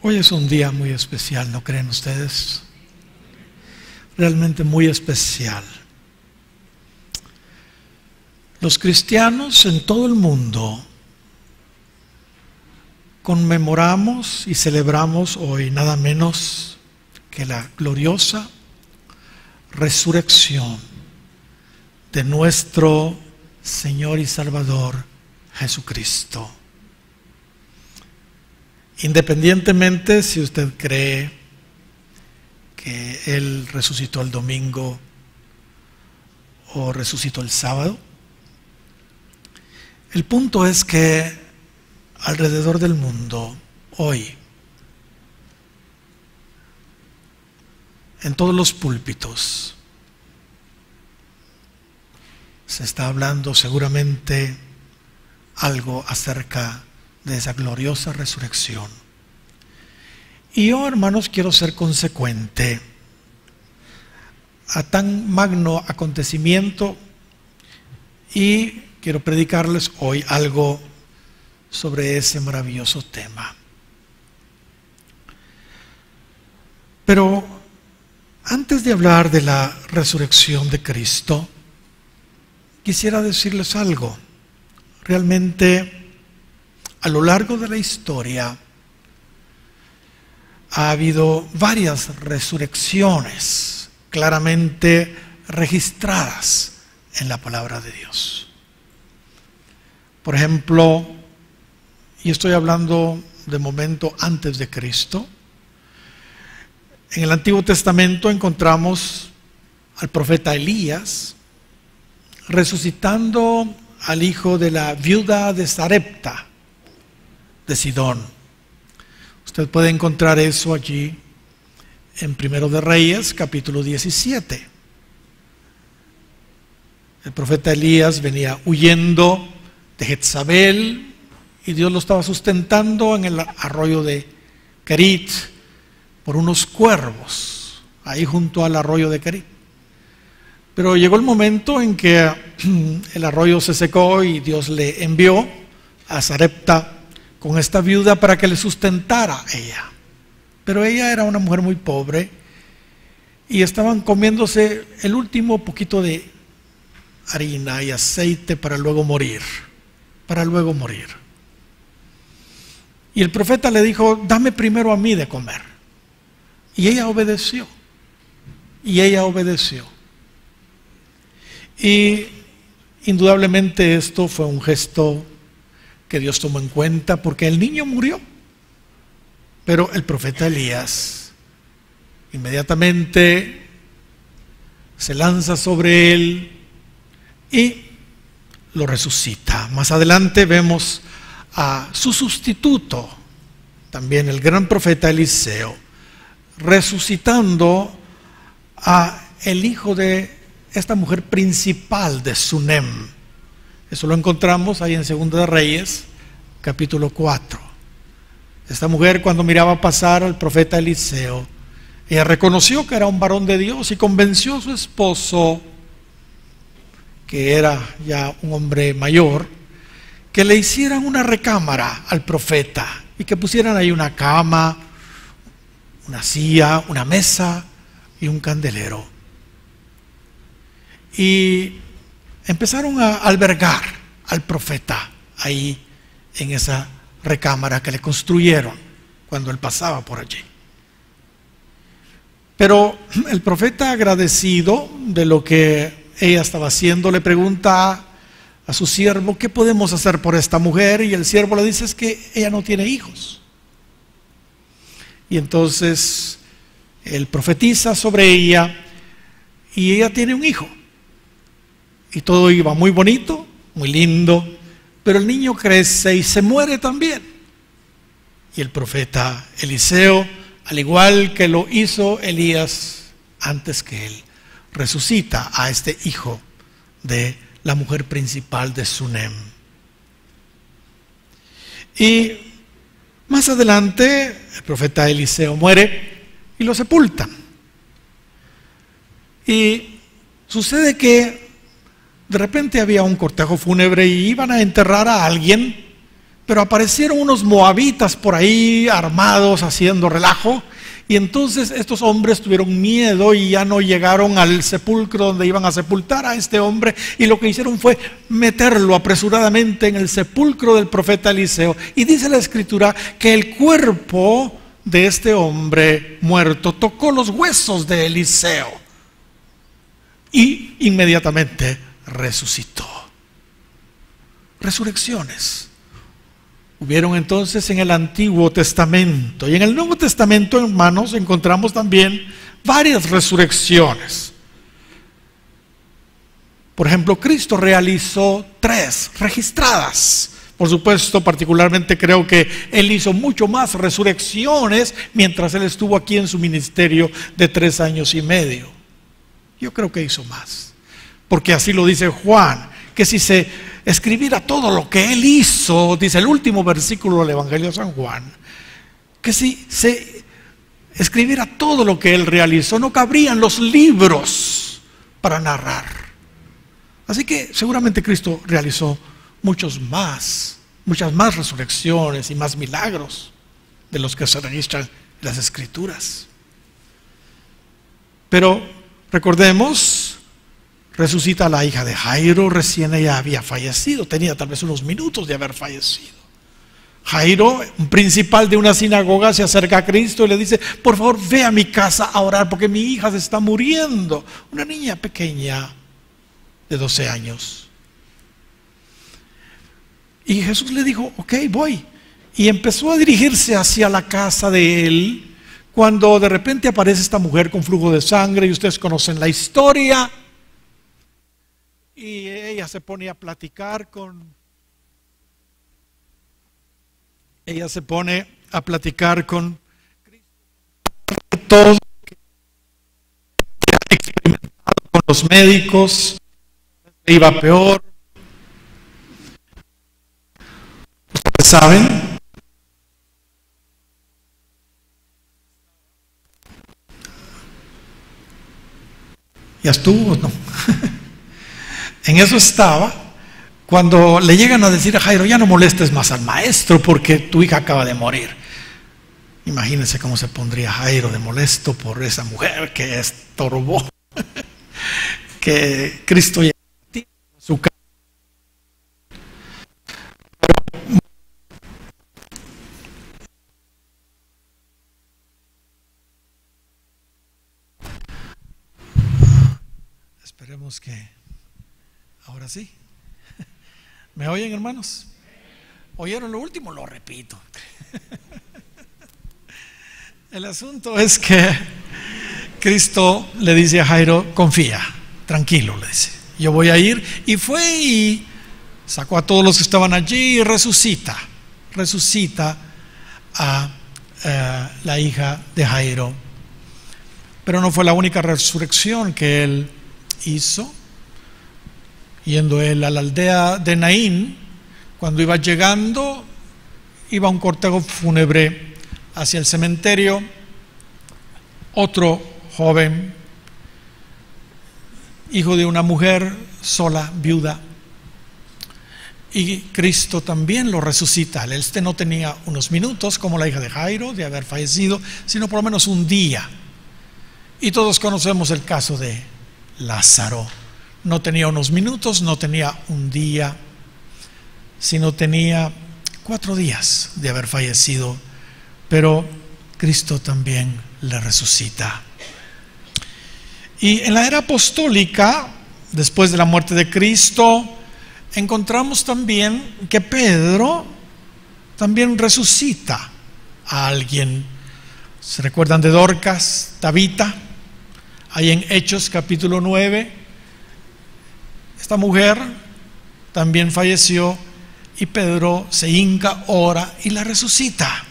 Hoy es un día muy especial, ¿no creen ustedes? Realmente muy especial. Los cristianos en todo el mundo conmemoramos y celebramos hoy nada menos que la gloriosa resurrección de nuestro Señor y Salvador Jesucristo. Independientemente si usted cree que Él resucitó el domingo o resucitó el sábado, el punto es que alrededor del mundo, hoy, en todos los púlpitos, se está hablando seguramente algo acerca de esa gloriosa resurrección. Y yo, hermanos, quiero ser consecuente a tan magno acontecimiento y quiero predicarles hoy algo sobre ese maravilloso tema. Pero antes de hablar de la resurrección de Cristo, quisiera decirles algo. Realmente, a lo largo de la historia ha habido varias resurrecciones claramente registradas en la palabra de Dios. Por ejemplo, y estoy hablando de momento antes de Cristo, en el Antiguo Testamento encontramos al profeta Elías resucitando al hijo de la viuda de Sarepta, de Sidón. Usted puede encontrar eso allí en Primero de Reyes, capítulo 17. El profeta Elías venía huyendo de Jezabel y Dios lo estaba sustentando en el arroyo de Kerit por unos cuervos, ahí junto al arroyo de Kerit. Pero llegó el momento en que el arroyo se secó y Dios le envió a Sarepta con esta viuda para que le sustentara ella. Pero ella era una mujer muy pobre y estaban comiéndose el último poquito de harina y aceite para luego morir. Y el profeta le dijo: dame primero a mí de comer. Y ella obedeció. Y indudablemente esto fue un gesto que Dios tomó en cuenta porque el niño murió. Pero el profeta Elías inmediatamente se lanza sobre él y lo resucita. Más adelante vemos a su sustituto, también el gran profeta Eliseo, resucitando a el hijo de esta mujer principal de Sunem. Eso lo encontramos ahí en Segunda de Reyes, capítulo 4. Esta mujer, cuando miraba pasar al profeta Eliseo, ella reconoció que era un varón de Dios y convenció a su esposo, que era ya un hombre mayor, que le hicieran una recámara al profeta y que pusieran ahí una cama, una silla, una mesa y un candelero. Y empezaron a albergar al profeta ahí en esa recámara que le construyeron cuando él pasaba por allí. Pero el profeta, agradecido de lo que ella estaba haciendo, le pregunta a su siervo: ¿qué podemos hacer por esta mujer? Y el siervo le dice: es que ella no tiene hijos. Y entonces él profetiza sobre ella y ella tiene un hijo. Y todo iba muy bonito, muy lindo, pero el niño crece y se muere también. Y el profeta Eliseo, al igual que lo hizo Elías antes que él, resucita a este hijo de la mujer principal de Sunem. Y más adelante el profeta Eliseo muere y lo sepultan. Y sucede que de repente había un cortejo fúnebre y iban a enterrar a alguien pero aparecieron unos moabitas por ahí armados haciendo relajo, y entonces estos hombres tuvieron miedo y ya no llegaron al sepulcro donde iban a sepultar a este hombre, y lo que hicieron fue meterlo apresuradamente en el sepulcro del profeta Eliseo. Y dice la escritura que el cuerpo de este hombre muerto tocó los huesos de Eliseo y inmediatamente resucitó. Resurrecciones hubieron entonces en el Antiguo Testamento, y en el Nuevo Testamento, hermanos, encontramos también varias resurrecciones. Por ejemplo, Cristo realizó 3 registradas. Por supuesto, particularmente creo que Él hizo mucho más resurrecciones mientras Él estuvo aquí en su ministerio de 3 años y medio. Yo creo que hizo más, porque así lo dice Juan, que si se escribiera todo lo que Él hizo, dice el último versículo del Evangelio de San Juan, que si se escribiera todo lo que Él realizó, no cabrían los libros para narrar. Así que seguramente Cristo realizó muchas más resurrecciones y más milagros de los que se registran en las Escrituras. Pero recordemos, resucita a la hija de Jairo. Recién ella había fallecido, tenía tal vez unos minutos de haber fallecido. Jairo, un principal de una sinagoga, se acerca a Cristo y le dice: por favor, ve a mi casa a orar porque mi hija se está muriendo. Una niña pequeña de 12 años. Y Jesús le dijo: ok, voy. Y empezó a dirigirse hacia la casa de él, cuando de repente aparece esta mujer con flujo de sangre, y ustedes conocen la historia. Y ella se pone a platicar con todos que ha experimentado con los médicos, iba peor. Ustedes saben, ¿ya estuvo o no? En eso estaba cuando le llegan a decir a Jairo: ya no molestes más al maestro porque tu hija acaba de morir. Imagínense cómo se pondría Jairo de molesto por esa mujer que estorbó que Cristo llegara a su casa. Esperemos que ahora sí. ¿Me oyen, hermanos? ¿Oyeron lo último? Lo repito. El asunto es que Cristo le dice a Jairo: confía, tranquilo, le dice, yo voy a ir. Y fue y sacó a todos los que estaban allí y resucita a la hija de Jairo. Pero no fue la única resurrección que él hizo. Yendo él a la aldea de Naín, cuando iba llegando, iba un cortejo fúnebre hacia el cementerio. Otro joven, hijo de una mujer sola, viuda, y Cristo también lo resucita. Este no tenía unos minutos como la hija de Jairo de haber fallecido, sino por lo menos un día. Y todos conocemos el caso de Lázaro. No tenía unos minutos, no tenía un día, sino tenía 4 días de haber fallecido, pero Cristo también le resucita. Y en la era apostólica, después de la muerte de Cristo, encontramos también que Pedro también resucita a alguien. ¿Se recuerdan de Dorcas, Tabita? Ahí en Hechos capítulo 9. Esta mujer también falleció y Pedro se hinca, ora y la resucita.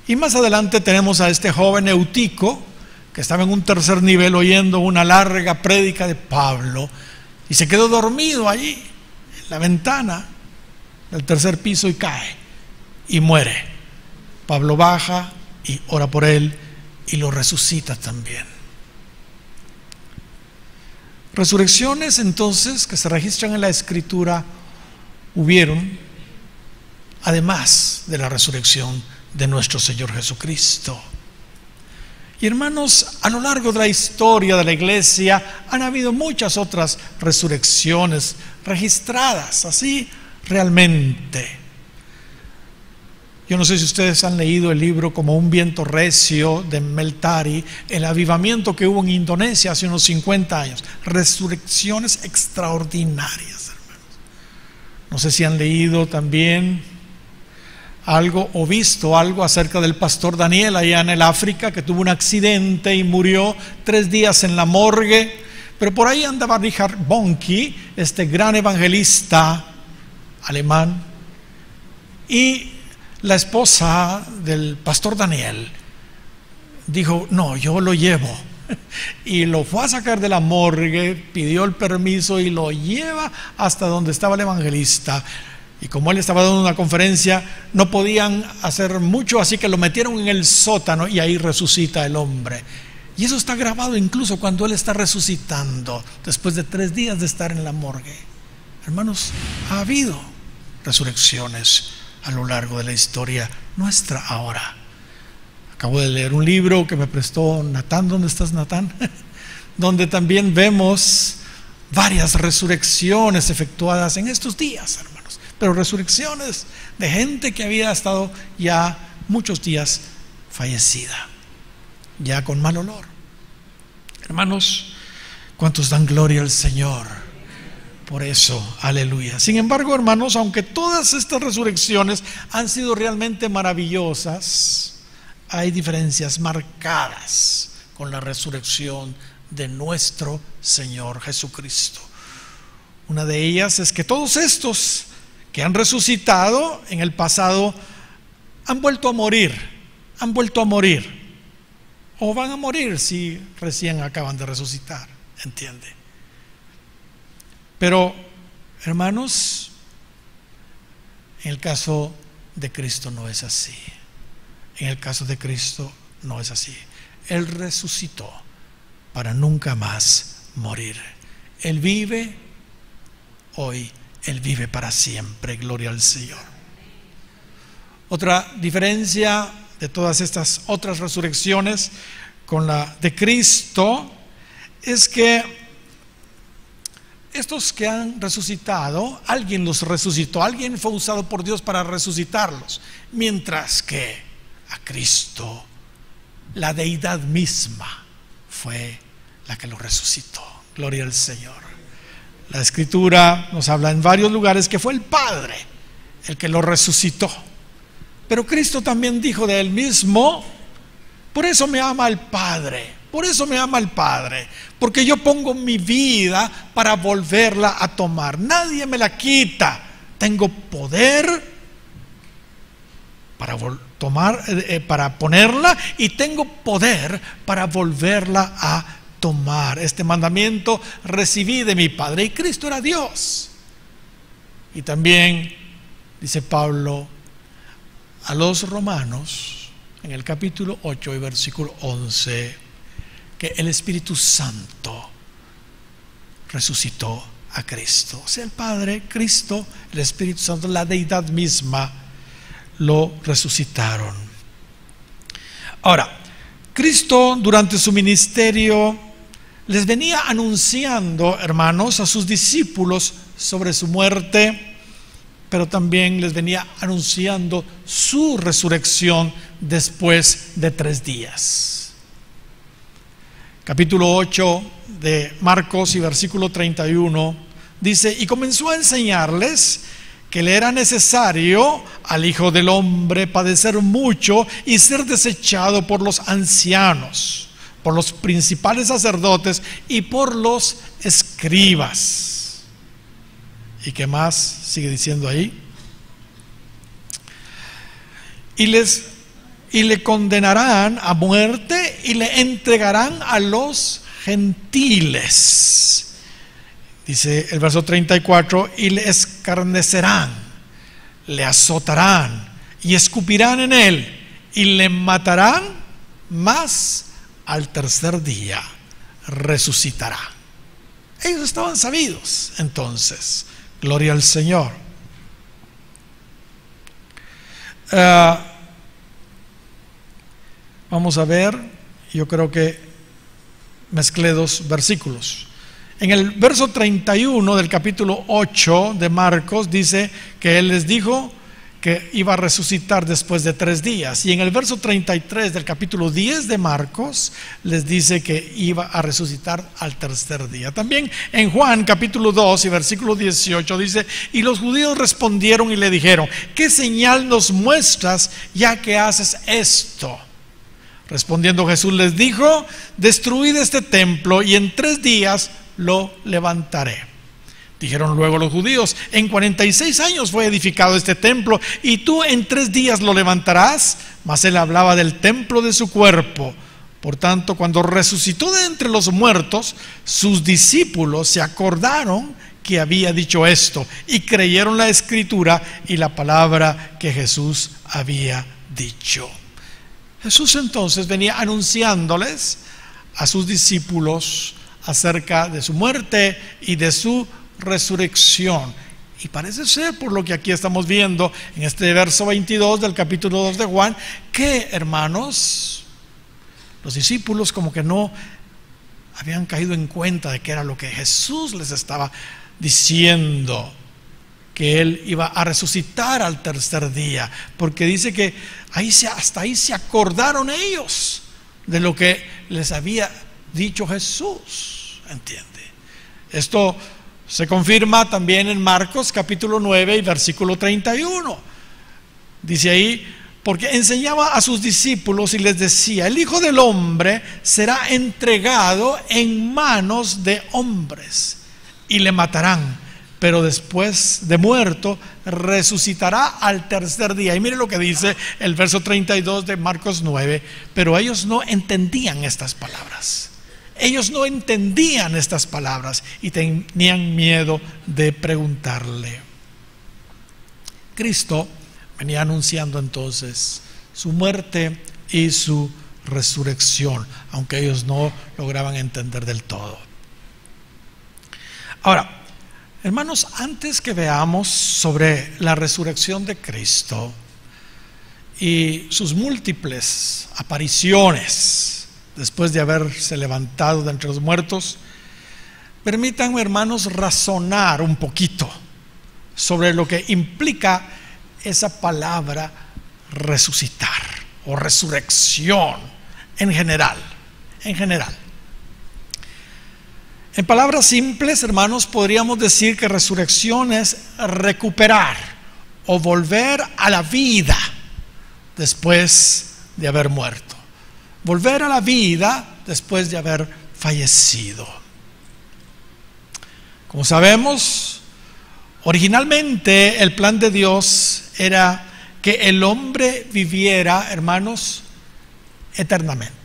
Y más adelante tenemos a este joven Eutico, que estaba en un tercer nivel oyendo una larga prédica de Pablo y se quedó dormido allí en la ventana del tercer piso y cae y muere. Pablo baja y ora por él y lo resucita también. Resurrecciones entonces que se registran en la Escritura hubieron además de la resurrección de nuestro Señor Jesucristo. Y hermanos, a lo largo de la historia de la iglesia han habido muchas otras resurrecciones registradas, así realmente. Yo no sé si ustedes han leído el libro Como un viento recio de Meltari, el avivamiento que hubo en Indonesia hace unos 50 años. Resurrecciones extraordinarias, hermanos. No sé si han leído también algo o visto algo acerca del pastor Daniel allá en el África, que tuvo un accidente y murió 3 días en la morgue. Pero por ahí andaba Richard Bonnke, este gran evangelista alemán, y la esposa del pastor Daniel dijo: no, yo lo llevo. Y lo fue a sacar de la morgue, pidió el permiso y lo lleva hasta donde estaba el evangelista. Y como él estaba dando una conferencia, no podían hacer mucho, así que lo metieron en el sótano y ahí resucita el hombre. Y eso está grabado incluso cuando él está resucitando, después de 3 días de estar en la morgue. Hermanos, ha habido resurrecciones a lo largo de la historia nuestra ahora. Acabo de leer un libro que me prestó Natán. ¿Dónde estás, Natán? Donde también vemos varias resurrecciones efectuadas en estos días, hermanos. Pero resurrecciones de gente que había estado ya muchos días fallecida, ya con mal olor. Hermanos, ¿cuántos dan gloria al Señor por eso? Aleluya. Sin embargo, hermanos, aunque todas estas resurrecciones han sido realmente maravillosas, hay diferencias marcadas con la resurrección de nuestro Señor Jesucristo. Una de ellas es que todos estos que han resucitado en el pasado han vuelto a morir, o van a morir si recién acaban de resucitar, ¿entiende? Pero, hermanos, en el caso de Cristo no es así. En el caso de Cristo no es así. Él resucitó para nunca más morir. Él vive hoy. Él vive para siempre, gloria al Señor. Otra diferencia de todas estas otras resurrecciones con la de Cristo es que estos que han resucitado, alguien los resucitó, alguien fue usado por Dios para resucitarlos, mientras que a Cristo, la deidad misma, fue la que lo resucitó, gloria al Señor. La Escritura nos habla en varios lugares que fue el Padre el que lo resucitó. Pero Cristo también dijo de Él mismo: por eso me ama el Padre, por eso me ama el Padre, porque yo pongo mi vida para volverla a tomar. Nadie me la quita. Tengo poder para para ponerla, y tengo poder para volverla a tomar. Este mandamiento recibí de mi Padre. Y Cristo era Dios. Y también dice Pablo a los romanos en el capítulo 8 y versículo 11 que el Espíritu Santo resucitó a Cristo. O sea, el Padre, Cristo, el Espíritu Santo, la deidad misma, lo resucitaron. Ahora, Cristo durante su ministerio les venía anunciando, hermanos, a sus discípulos sobre su muerte, pero también les venía anunciando su resurrección después de 3 días. Capítulo 8 de Marcos y versículo 31 dice: y comenzó a enseñarles que le era necesario al Hijo del Hombre padecer mucho y ser desechado por los ancianos, por los principales sacerdotes y por los escribas. ¿Y qué más sigue diciendo ahí? Y le condenarán a muerte y le entregarán a los gentiles. Dice el verso 34: y le escarnecerán, le azotarán y escupirán en él y le matarán, mas al tercer día resucitará. Ellos estaban sabidos entonces, gloria al Señor. Vamos a ver, yo creo que mezclé dos versículos. En el verso 31 del capítulo 8 de Marcos dice que Él les dijo que iba a resucitar después de 3 días. Y en el verso 33 del capítulo 10 de Marcos les dice que iba a resucitar al tercer día. También en Juan capítulo 2 y versículo 18 dice: y los judíos respondieron y le dijeron: ¿qué señal nos muestras ya que haces esto? Respondiendo Jesús les dijo: destruid este templo y en 3 días lo levantaré. Dijeron luego los judíos: en 46 años fue edificado este templo y tú en 3 días lo levantarás. Mas él hablaba del templo de su cuerpo. Por tanto, cuando resucitó de entre los muertos, sus discípulos se acordaron que había dicho esto y creyeron la escritura y la palabra que Jesús había dicho. Jesús entonces venía anunciándoles a sus discípulos acerca de su muerte y de su resurrección. Y parece ser, por lo que aquí estamos viendo en este verso 22 del capítulo 2 de Juan, que, hermanos, los discípulos como que no habían caído en cuenta de que era lo que Jesús les estaba diciendo, que Él iba a resucitar al tercer día, porque dice que hasta ahí se acordaron ellos de lo que les había dicho Jesús, ¿entiende? Esto se confirma también en Marcos capítulo 9 y versículo 31. Dice ahí: porque enseñaba a sus discípulos y les decía: el Hijo del Hombre será entregado en manos de hombres y le matarán, pero después de muerto resucitará al tercer día. Y mire lo que dice el verso 32 de Marcos 9. Pero ellos no entendían estas palabras. Ellos no entendían estas palabras y tenían miedo de preguntarle. Cristo venía anunciando entonces su muerte y su resurrección, aunque ellos no lograban entender del todo. Ahora, hermanos, antes que veamos sobre la resurrección de Cristo y sus múltiples apariciones después de haberse levantado de entre los muertos, permítanme, hermanos, razonar un poquito sobre lo que implica esa palabra resucitar o resurrección en general. En palabras simples, hermanos, podríamos decir que resurrección es recuperar o volver a la vida después de haber muerto. Volver a la vida después de haber fallecido. Como sabemos, originalmente el plan de Dios era que el hombre viviera, hermanos, eternamente.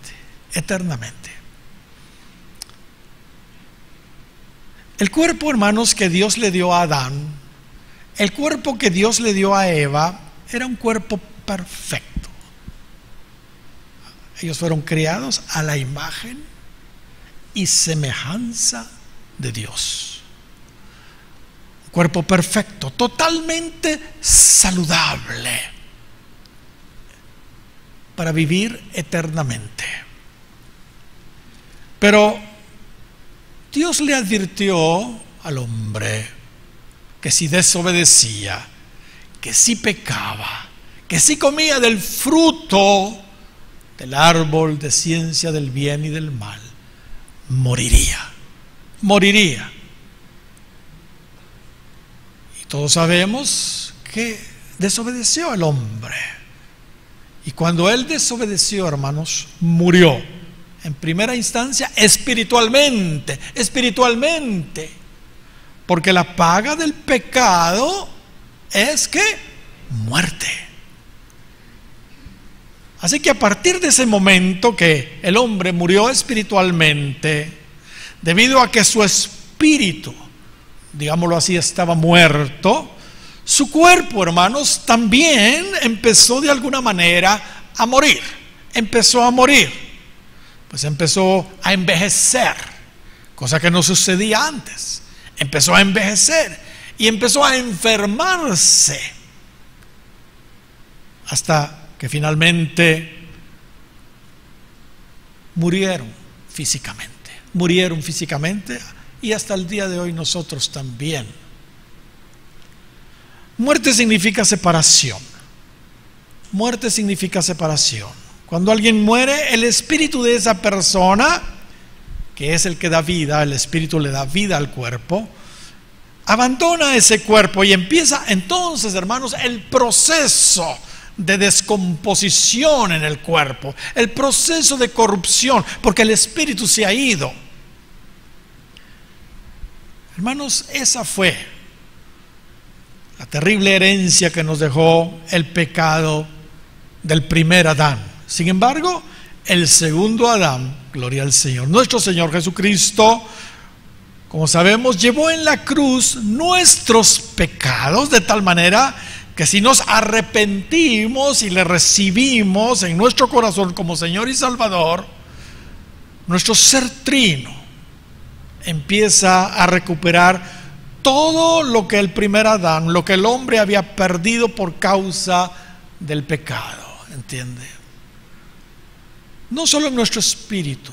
El cuerpo, hermanos, que Dios le dio a Adán, el cuerpo que Dios le dio a Eva, era un cuerpo perfecto. Ellos fueron criados a la imagen y semejanza de Dios. Un cuerpo perfecto, totalmente saludable para vivir eternamente. Pero Dios le advirtió al hombre que si desobedecía, que si pecaba, que si comía del fruto del árbol de ciencia del bien y del mal, moriría. Y todos sabemos que desobedeció al hombre. Y cuando él desobedeció, hermanos, murió. En primera instancia, espiritualmente. Porque la paga del pecado es que muerte. Así que a partir de ese momento que el hombre murió espiritualmente, debido a que su espíritu, digámoslo así, estaba muerto, su cuerpo, hermanos, también empezó de alguna manera a morir. Pues empezó a envejecer, cosa que no sucedía antes. Empezó a envejecer y empezó a enfermarse. hasta que finalmente murieron físicamente, y hasta el día de hoy nosotros también. Muerte significa separación. Muerte significa separación. Cuando alguien muere, el espíritu de esa persona, que es el que da vida, el espíritu le da vida al cuerpo, abandona ese cuerpo y empieza entonces, hermanos, el proceso de descomposición en el cuerpo, el proceso de corrupción, porque el espíritu se ha ido. Hermanos, esa fue la terrible herencia que nos dejó el pecado del primer Adán. Sin embargo, el segundo Adán, gloria al Señor, nuestro Señor Jesucristo, como sabemos, llevó en la cruz nuestros pecados, de tal manera que si nos arrepentimos y le recibimos en nuestro corazón como Señor y Salvador, nuestro ser trino empieza a recuperar todo lo que el primer Adán, lo que el hombre había perdido por causa del pecado, ¿entiende? No solo en nuestro espíritu,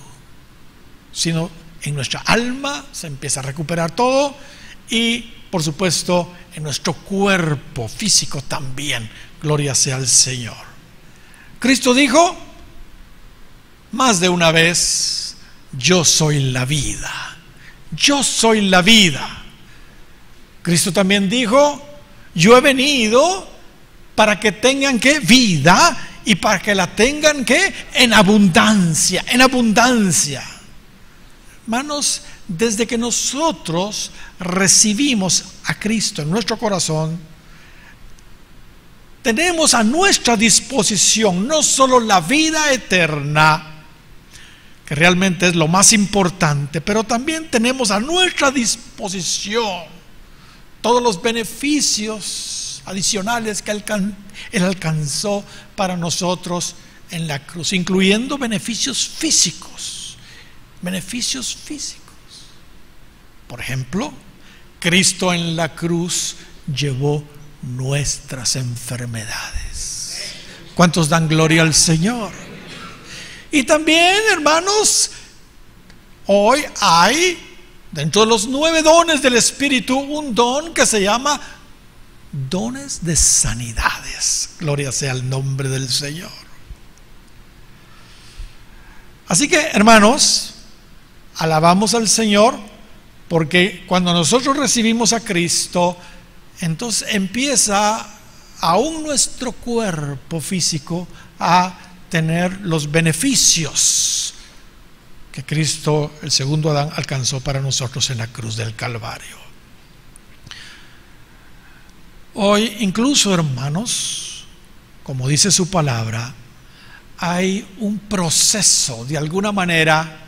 sino en nuestra alma se empieza a recuperar todo, y por supuesto en nuestro cuerpo físico también, gloria sea al Señor. Cristo dijo más de una vez: yo soy la vida, yo soy la vida. Cristo también dijo: yo he venido para que tengan ¿qué? Vida, y para que la tengan ¿qué? En abundancia, en abundancia. Hermanos, desde que nosotros recibimos a Cristo en nuestro corazón, tenemos a nuestra disposición no solo la vida eterna, que realmente es lo más importante, pero también tenemos a nuestra disposición todos los beneficios adicionales que Él alcanzó para nosotros en la cruz, incluyendo beneficios físicos. Beneficios físicos. Por ejemplo, Cristo en la cruz llevó nuestras enfermedades. ¿Cuántos dan gloria al Señor? Y también, hermanos, hoy hay dentro de los 9 dones del Espíritu un don que se llama dones de sanidades. Gloria sea el nombre del Señor. Así que, hermanos, alabamos al Señor, porque cuando nosotros recibimos a Cristo, entonces empieza aún nuestro cuerpo físico a tener los beneficios que Cristo, el segundo Adán, alcanzó para nosotros en la cruz del Calvario. Hoy incluso, hermanos, como dice su palabra, hay un proceso de alguna manera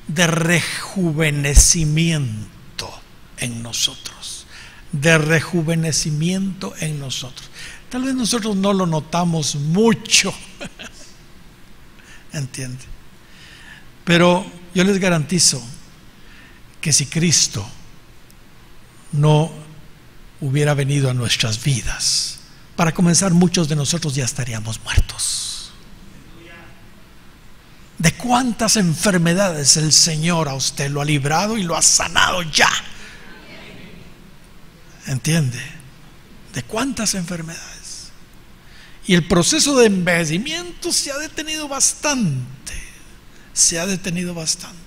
de rejuvenecimiento en nosotros, de rejuvenecimiento en nosotros. Tal vez nosotros no lo notamos mucho, ¿entiende? Pero yo les garantizo que si Cristo no hubiera venido a nuestras vidas, para comenzar, muchos de nosotros ya estaríamos muertos. ¿De cuántas enfermedades el Señor a usted lo ha librado y lo ha sanado ya? ¿Entiende? ¿De cuántas enfermedades? Y el proceso de envejecimiento se ha detenido bastante. Se ha detenido bastante.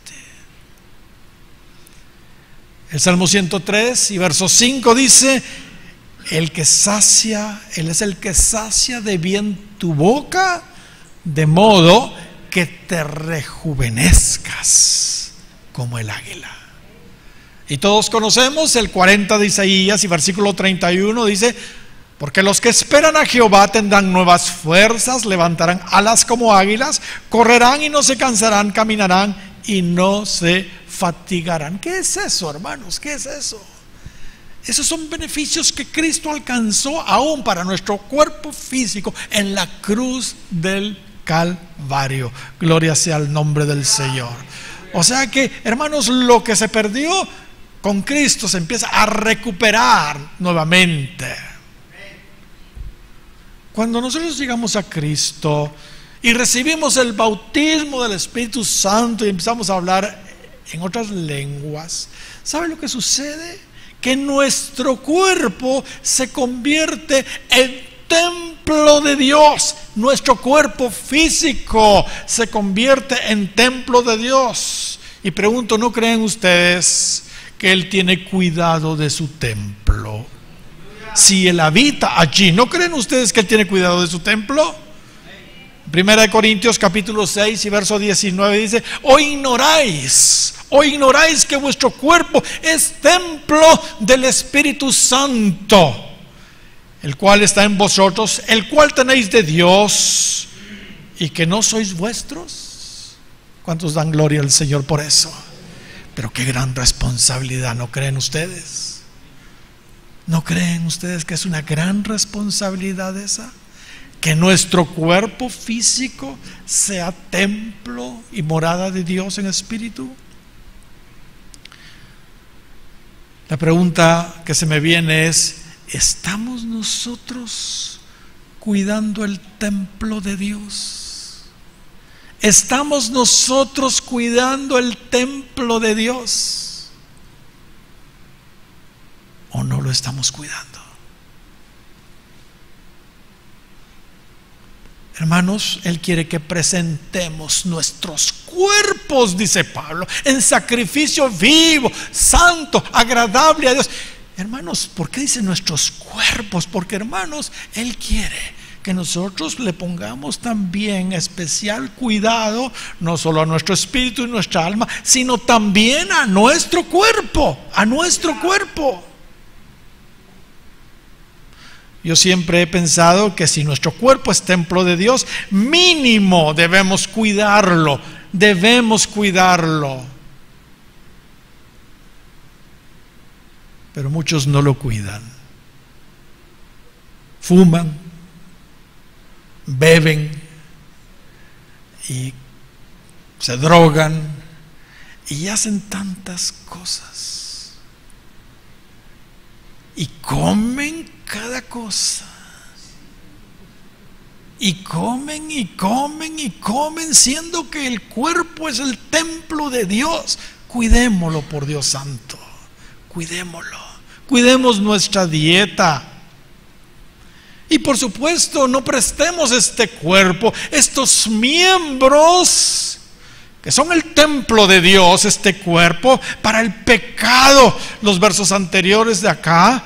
El Salmo 103 y verso 5 dice: el que sacia, Él es el que sacia de bien tu boca, de modo que te rejuvenezcas como el águila. Y todos conocemos el 40 de Isaías y versículo 31 dice: porque los que esperan a Jehová tendrán nuevas fuerzas, levantarán alas como águilas, correrán y no se cansarán, caminarán y no se fatigarán. ¿Qué es eso, hermanos? ¿Qué es eso? Esos son beneficios que Cristo alcanzó aún para nuestro cuerpo físico en la cruz del Calvario. Gloria sea el nombre del Señor. O sea que, hermanos, lo que se perdió con Cristo se empieza a recuperar nuevamente. Cuando nosotros llegamos a Cristo y recibimos el bautismo del Espíritu Santo y empezamos a hablar en otras lenguas, ¿sabe lo que sucede? Que nuestro cuerpo se convierte en templo de Dios. Nuestro cuerpo físico se convierte en templo de Dios. Y pregunto, ¿no creen ustedes que Él tiene cuidado de su templo? Si Él habita allí, ¿no creen ustedes que Él tiene cuidado de su templo? Primera de Corintios capítulo 6 y verso 19 dice: ¿O ignoráis que vuestro cuerpo es templo del Espíritu Santo, el cual está en vosotros, el cual tenéis de Dios, y que no sois vuestros? ¿Cuántos dan gloria al Señor por eso? Pero qué gran responsabilidad, ¿no creen ustedes? ¿No creen ustedes que es una gran responsabilidad esa? Que nuestro cuerpo físico sea templo y morada de Dios en espíritu. La pregunta que se me viene es: ¿estamos nosotros cuidando el templo de Dios? ¿Estamos nosotros cuidando el templo de Dios? ¿O no lo estamos cuidando? Hermanos, Él quiere que presentemos nuestros cuerpos, dice Pablo, en sacrificio vivo, santo, agradable a Dios. Hermanos, ¿por qué dice nuestros cuerpos? Porque, hermanos, Él quiere que nosotros le pongamos también especial cuidado, no solo a nuestro espíritu y nuestra alma, sino también a nuestro cuerpo, Yo siempre he pensado que si nuestro cuerpo es templo de Dios, mínimo debemos cuidarlo. Pero muchos no lo cuidan. Fuman, beben y se drogan y hacen tantas cosas. Y comen cada cosa. Y comen, siendo que el cuerpo es el templo de Dios. Cuidémoslo, por Dios santo. Cuidemos nuestra dieta. Y por supuesto, no prestemos este cuerpo, estos miembros que son el templo de Dios, este cuerpo, para el pecado. Los versos anteriores de acá,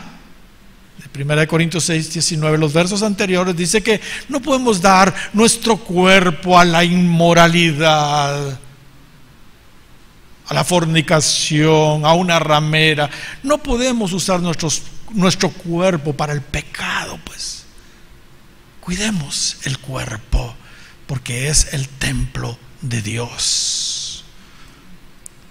de 1 Corintios 6, 19, los versos anteriores dice que no podemos dar nuestro cuerpo a la inmoralidad, a la fornicación, a una ramera. No podemos usar nuestro cuerpo para el pecado, pues. Cuidemos el cuerpo, porque es el templo de Dios.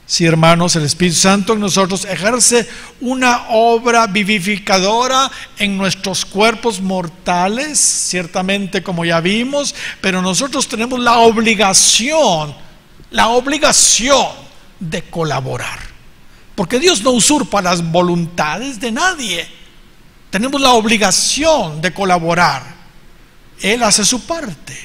Sí, hermanos, el Espíritu Santo en nosotros ejerce una obra vivificadora en nuestros cuerpos mortales, ciertamente, como ya vimos, pero nosotros tenemos la obligación de colaborar, porque Dios no usurpa las voluntades de nadie. Tenemos la obligación de colaborar. Él hace su parte,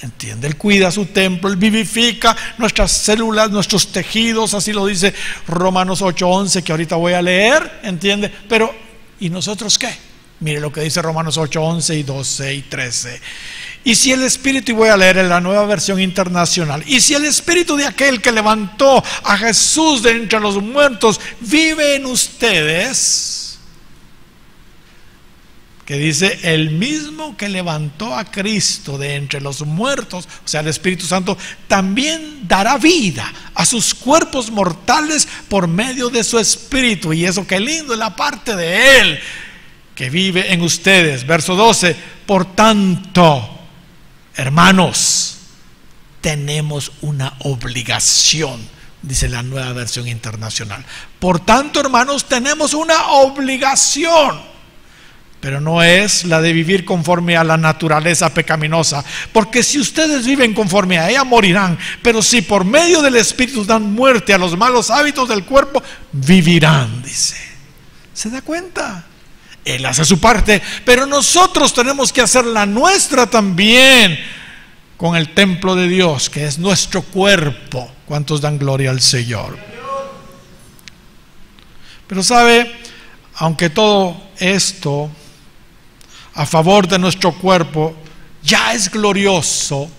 ¿entiende? Él cuida su templo, Él vivifica nuestras células, nuestros tejidos, así lo dice Romanos 8:11, que ahorita voy a leer, ¿entiende? Pero, ¿y nosotros qué? Mire lo que dice Romanos 8:11 y 12 y 13. Y si el Espíritu, y voy a leer en la Nueva Versión Internacional, y si el Espíritu de aquel que levantó a Jesús de entre los muertos vive en ustedes, que dice, el mismo que levantó a Cristo de entre los muertos, o sea, el Espíritu Santo, también dará vida a sus cuerpos mortales por medio de su Espíritu. Y eso, qué lindo, es la parte de Él que vive en ustedes. Verso 12, por tanto, hermanos, tenemos una obligación, dice la Nueva Versión Internacional. Por tanto, hermanos, tenemos una obligación. Pero no es la de vivir conforme a la naturaleza pecaminosa, porque si ustedes viven conforme a ella, morirán. Pero si por medio del Espíritu dan muerte a los malos hábitos del cuerpo, vivirán, dice. ¿Se da cuenta? Él hace su parte, pero nosotros tenemos que hacer la nuestra también con el templo de Dios, que es nuestro cuerpo. ¿Cuántos dan gloria al Señor? Pero sabe, aunque todo esto a favor de nuestro cuerpo ya es glorioso,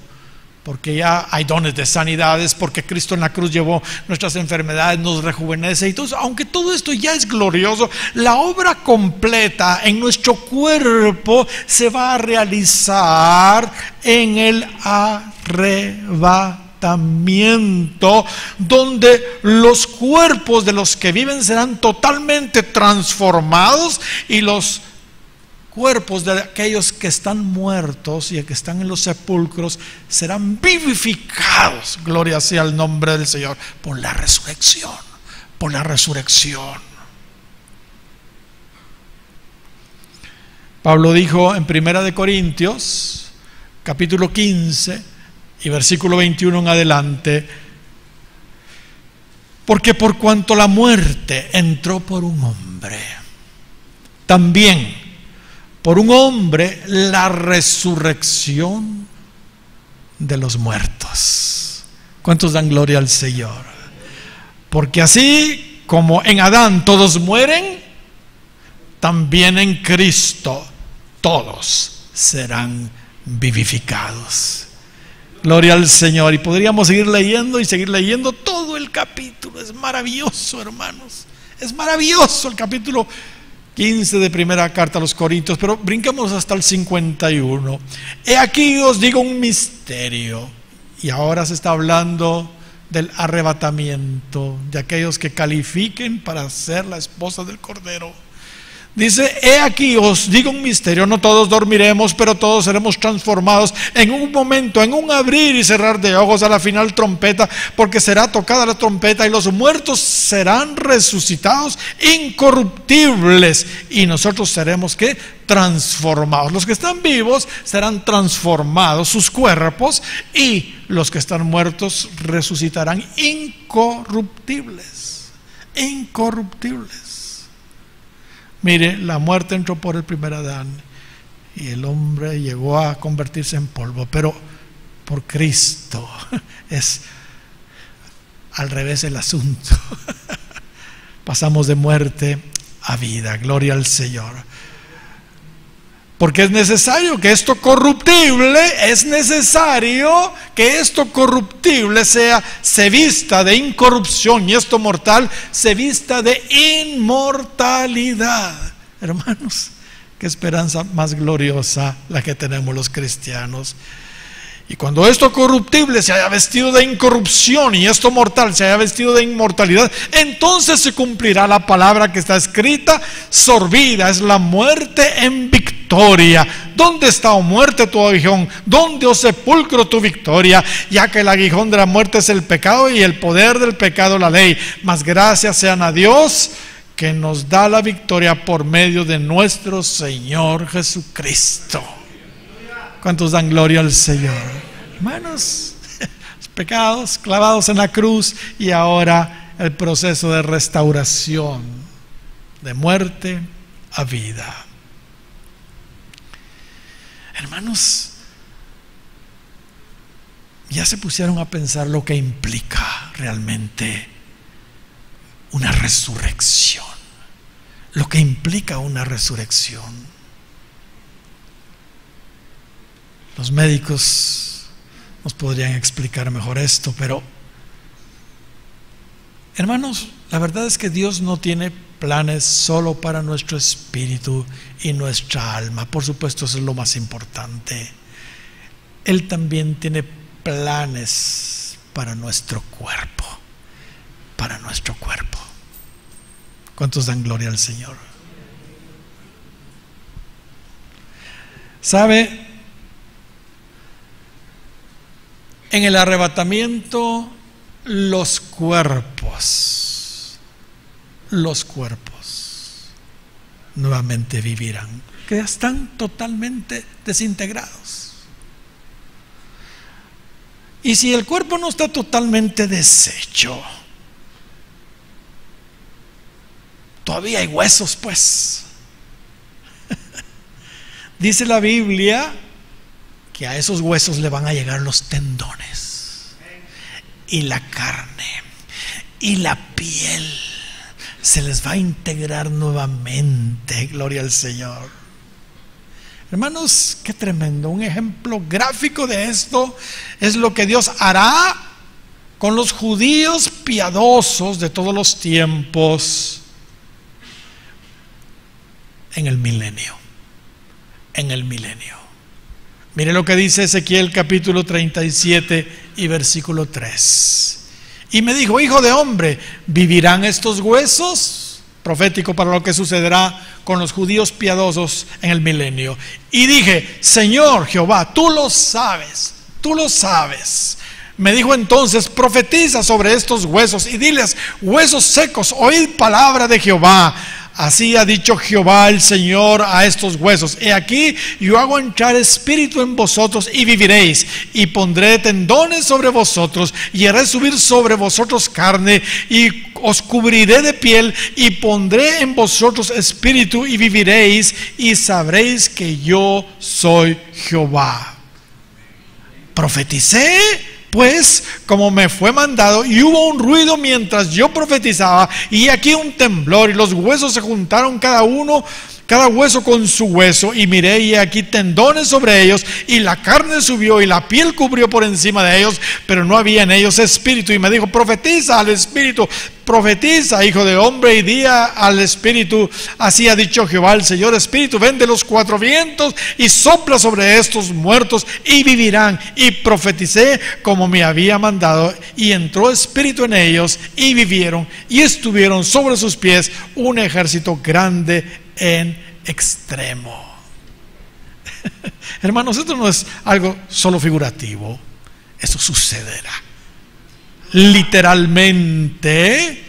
porque ya hay dones de sanidades, porque Cristo en la cruz llevó nuestras enfermedades, nos rejuvenece y todo, aunque todo esto ya es glorioso, la obra completa en nuestro cuerpo se va a realizar en el arrebatamiento, donde los cuerpos de los que viven serán totalmente transformados y los cuerpos de aquellos que están muertos y que están en los sepulcros serán vivificados, gloria sea el nombre del Señor, por la resurrección, por la resurrección. Pablo dijo en 1 Corintios capítulo 15 y versículo 21 en adelante: porque por cuanto la muerte entró por un hombre, también por un hombre la resurrección de los muertos. ¿Cuántos dan gloria al Señor? Porque así como en Adán todos mueren, también en Cristo todos serán vivificados. Gloria al Señor. Y podríamos seguir leyendo y seguir leyendo todo el capítulo. Es maravilloso, hermanos. Es maravilloso el capítulo 15 de primera carta a los Corintios, pero brinquemos hasta el 51. He aquí os digo un misterio. Y ahora se está hablando del arrebatamiento de aquellos que califiquen para ser la esposa del Cordero. Dice: he aquí os digo un misterio, no todos dormiremos, pero todos seremos transformados en un momento, en un abrir y cerrar de ojos, a la final trompeta, porque será tocada la trompeta y los muertos serán resucitados incorruptibles y nosotros seremos ¿qué? Transformados. Los que están vivos serán transformados sus cuerpos y los que están muertos resucitarán incorruptibles. Incorruptibles. Mire, la muerte entró por el primer Adán y el hombre llegó a convertirse en polvo, pero por Cristo es al revés el asunto. Pasamos de muerte a vida, gloria al Señor. Porque es necesario que esto corruptible, se vista de incorrupción, y esto mortal se vista de inmortalidad. Hermanos, qué esperanza más gloriosa la que tenemos los cristianos. Y cuando esto corruptible se haya vestido de incorrupción y esto mortal se haya vestido de inmortalidad, entonces se cumplirá la palabra que está escrita: sorbida es la muerte en victoria. ¿Dónde está, oh muerte, tu aguijón? ¿Dónde, oh sepulcro, tu victoria? Ya que el aguijón de la muerte es el pecado y el poder del pecado la ley. Mas gracias sean a Dios que nos da la victoria por medio de nuestro Señor Jesucristo. ¿Cuántos dan gloria al Señor? Hermanos, los pecados clavados en la cruz y ahora el proceso de restauración, de muerte a vida. Hermanos, ya se pusieron a pensar lo que implica realmente una resurrección, lo que implica una resurrección. Los médicos nos podrían explicar mejor esto, pero hermanos, la verdad es que Dios no tiene planes solo para nuestro espíritu y nuestra alma. Por supuesto, eso es lo más importante. Él también tiene planes para nuestro cuerpo, para nuestro cuerpo. ¿Cuántos dan gloria al Señor? ¿Sabe? En el arrebatamiento, los cuerpos nuevamente vivirán, que ya están totalmente desintegrados. Y si el cuerpo no está totalmente deshecho, todavía hay huesos, pues. Dice la Biblia que a esos huesos le van a llegar los tendones y la carne y la piel. Se les va a integrar nuevamente. Gloria al Señor. Hermanos, qué tremendo. Un ejemplo gráfico de esto es lo que Dios hará con los judíos piadosos de todos los tiempos en el milenio. En el milenio. Mire lo que dice Ezequiel capítulo 37 y versículo 3. Y me dijo: hijo de hombre, ¿vivirán estos huesos? Profético para lo que sucederá con los judíos piadosos en el milenio. Y dije: Señor Jehová, tú lo sabes, tú lo sabes. Me dijo entonces: profetiza sobre estos huesos y diles: huesos secos, oíd palabra de Jehová. Así ha dicho Jehová el Señor a estos huesos: he aquí, yo hago entrar espíritu en vosotros y viviréis, y pondré tendones sobre vosotros, y haré subir sobre vosotros carne, y os cubriré de piel, y pondré en vosotros espíritu, y viviréis, y sabréis que yo soy Jehová. Profeticé pues como me fue mandado, y hubo un ruido mientras yo profetizaba, y aquí un temblor, y los huesos se juntaron cada hueso con su hueso, y miré, y aquí tendones sobre ellos, y la carne subió, y la piel cubrió por encima de ellos, pero no había en ellos espíritu. Y me dijo: profetiza al espíritu, profetiza, hijo de hombre, y di al espíritu: así ha dicho Jehová el Señor Espíritu, ven de los cuatro vientos y sopla sobre estos muertos y vivirán. Y profeticé como me había mandado, y entró espíritu en ellos y vivieron, y estuvieron sobre sus pies un ejército grande en extremo. Hermanos, esto no es algo solo figurativo, esto sucederá literalmente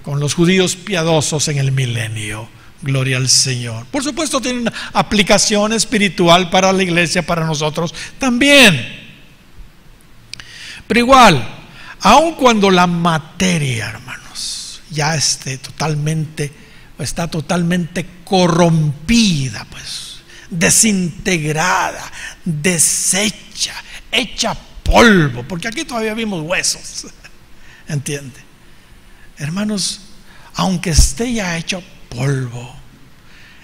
con los judíos piadosos en el milenio. Gloria al Señor. Por supuesto tiene una aplicación espiritual para la iglesia, para nosotros también. Pero igual, aun cuando la materia, hermanos, ya está totalmente corrompida, pues, desintegrada, deshecha, hecha polvo, porque aquí todavía vimos huesos, ¿entiende? Hermanos, aunque esté ya hecho polvo,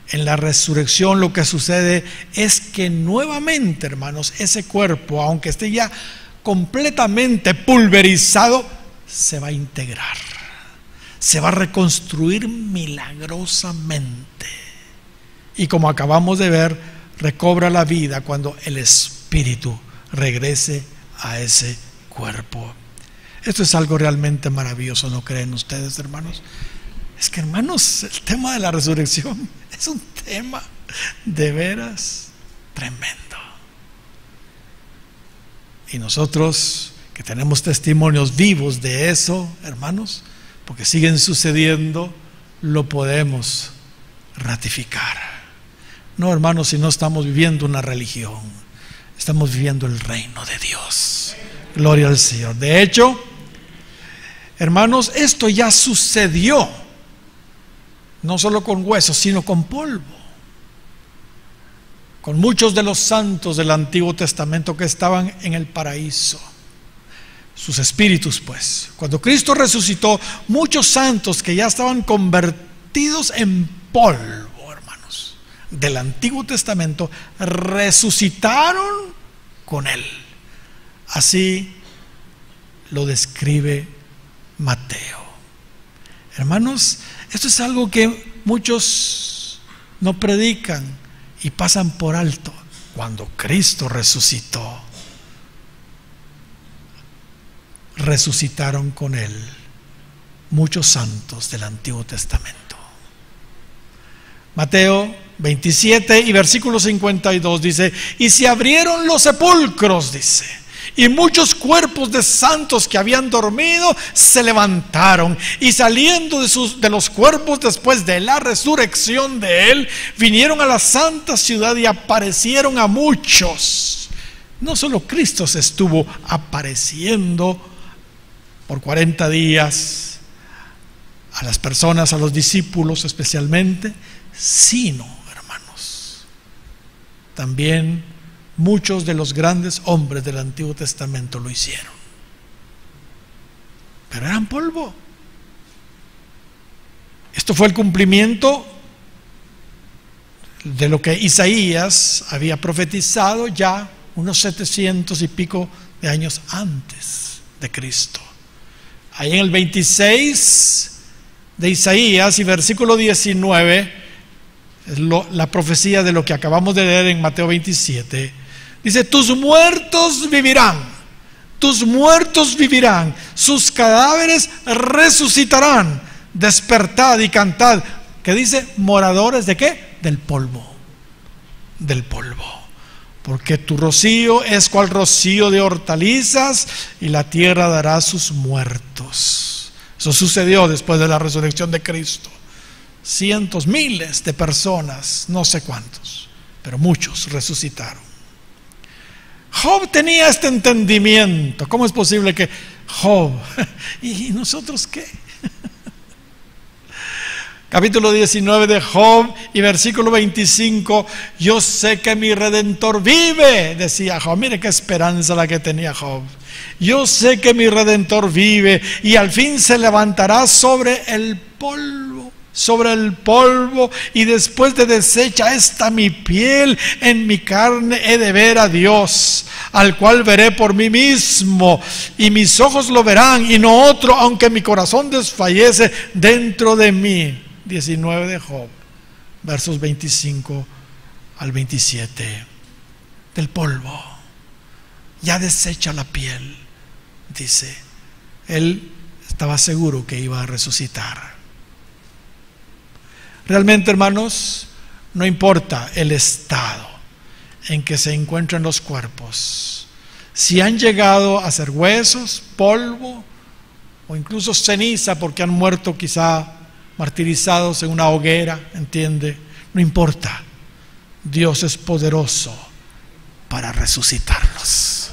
en la resurrección lo que sucede es que nuevamente, hermanos, ese cuerpo, aunque esté ya completamente pulverizado, se va a integrar, se va a reconstruir milagrosamente, y como acabamos de ver, recobra la vida cuando el espíritu regrese a ese cuerpo. Esto es algo realmente maravilloso, ¿no creen ustedes, hermanos? Es que, hermanos, el tema de la resurrección es un tema de veras tremendo. Y nosotros que tenemos testimonios vivos de eso, hermanos, porque siguen sucediendo, lo podemos ratificar. No, hermanos, si no estamos viviendo una religión, estamos viviendo el reino de Dios. Gloria al Señor. De hecho, hermanos, esto ya sucedió, no solo con huesos, sino con polvo, con muchos de los santos del Antiguo Testamento que estaban en el paraíso, sus espíritus, pues. Cuando Cristo resucitó, muchos santos que ya estaban convertidos en polvo, hermanos, del Antiguo Testamento, resucitaron con Él. Así lo describe Mateo. Hermanos, esto es algo que muchos no predican y pasan por alto. Cuando Cristo resucitó, resucitaron con Él muchos santos del Antiguo Testamento. Mateo 27 y versículo 52 dice: y se abrieron los sepulcros, dice, y muchos cuerpos de santos que habían dormido se levantaron, y saliendo de los cuerpos después de la resurrección de Él, vinieron a la santa ciudad y aparecieron a muchos. No solo Cristo se estuvo apareciendo por 40 días a las personas, a los discípulos especialmente, sino, hermanos, también muchos de los grandes hombres del Antiguo Testamento lo hicieron. Pero eran polvo. Esto fue el cumplimiento de lo que Isaías había profetizado ya unos 700 y pico de años antes de Cristo. Ahí en el 26 de Isaías y versículo 19, es la profecía de lo que acabamos de leer en Mateo 27. Dice: tus muertos vivirán, tus muertos vivirán, sus cadáveres resucitarán, despertad y cantad. ¿Qué dice? Moradores ¿de qué? Del polvo, del polvo. Porque tu rocío es cual rocío de hortalizas, y la tierra dará sus muertos. Eso sucedió después de la resurrección de Cristo. Cientos, miles de personas, no sé cuántos, pero muchos resucitaron. Job tenía este entendimiento. ¿Cómo es posible que Job? ¿Y nosotros qué? Capítulo 19 de Job y versículo 25. Yo sé que mi Redentor vive, decía Job. Mire qué esperanza la que tenía Job. Yo sé que mi Redentor vive, y al fin se levantará sobre el polvo, y después de deshecha esta mi piel, en mi carne he de ver a Dios, al cual veré por mí mismo, y mis ojos lo verán y no otro, aunque mi corazón desfallece dentro de mí. 19 de Job, versos 25 al 27. Del polvo, ya deshecha la piel, dice. Él estaba seguro que iba a resucitar. Realmente, hermanos, no importa el estado en que se encuentran los cuerpos, si han llegado a ser huesos, polvo o incluso ceniza porque han muerto quizá martirizados en una hoguera, ¿entiende? No importa, Dios es poderoso para resucitarlos.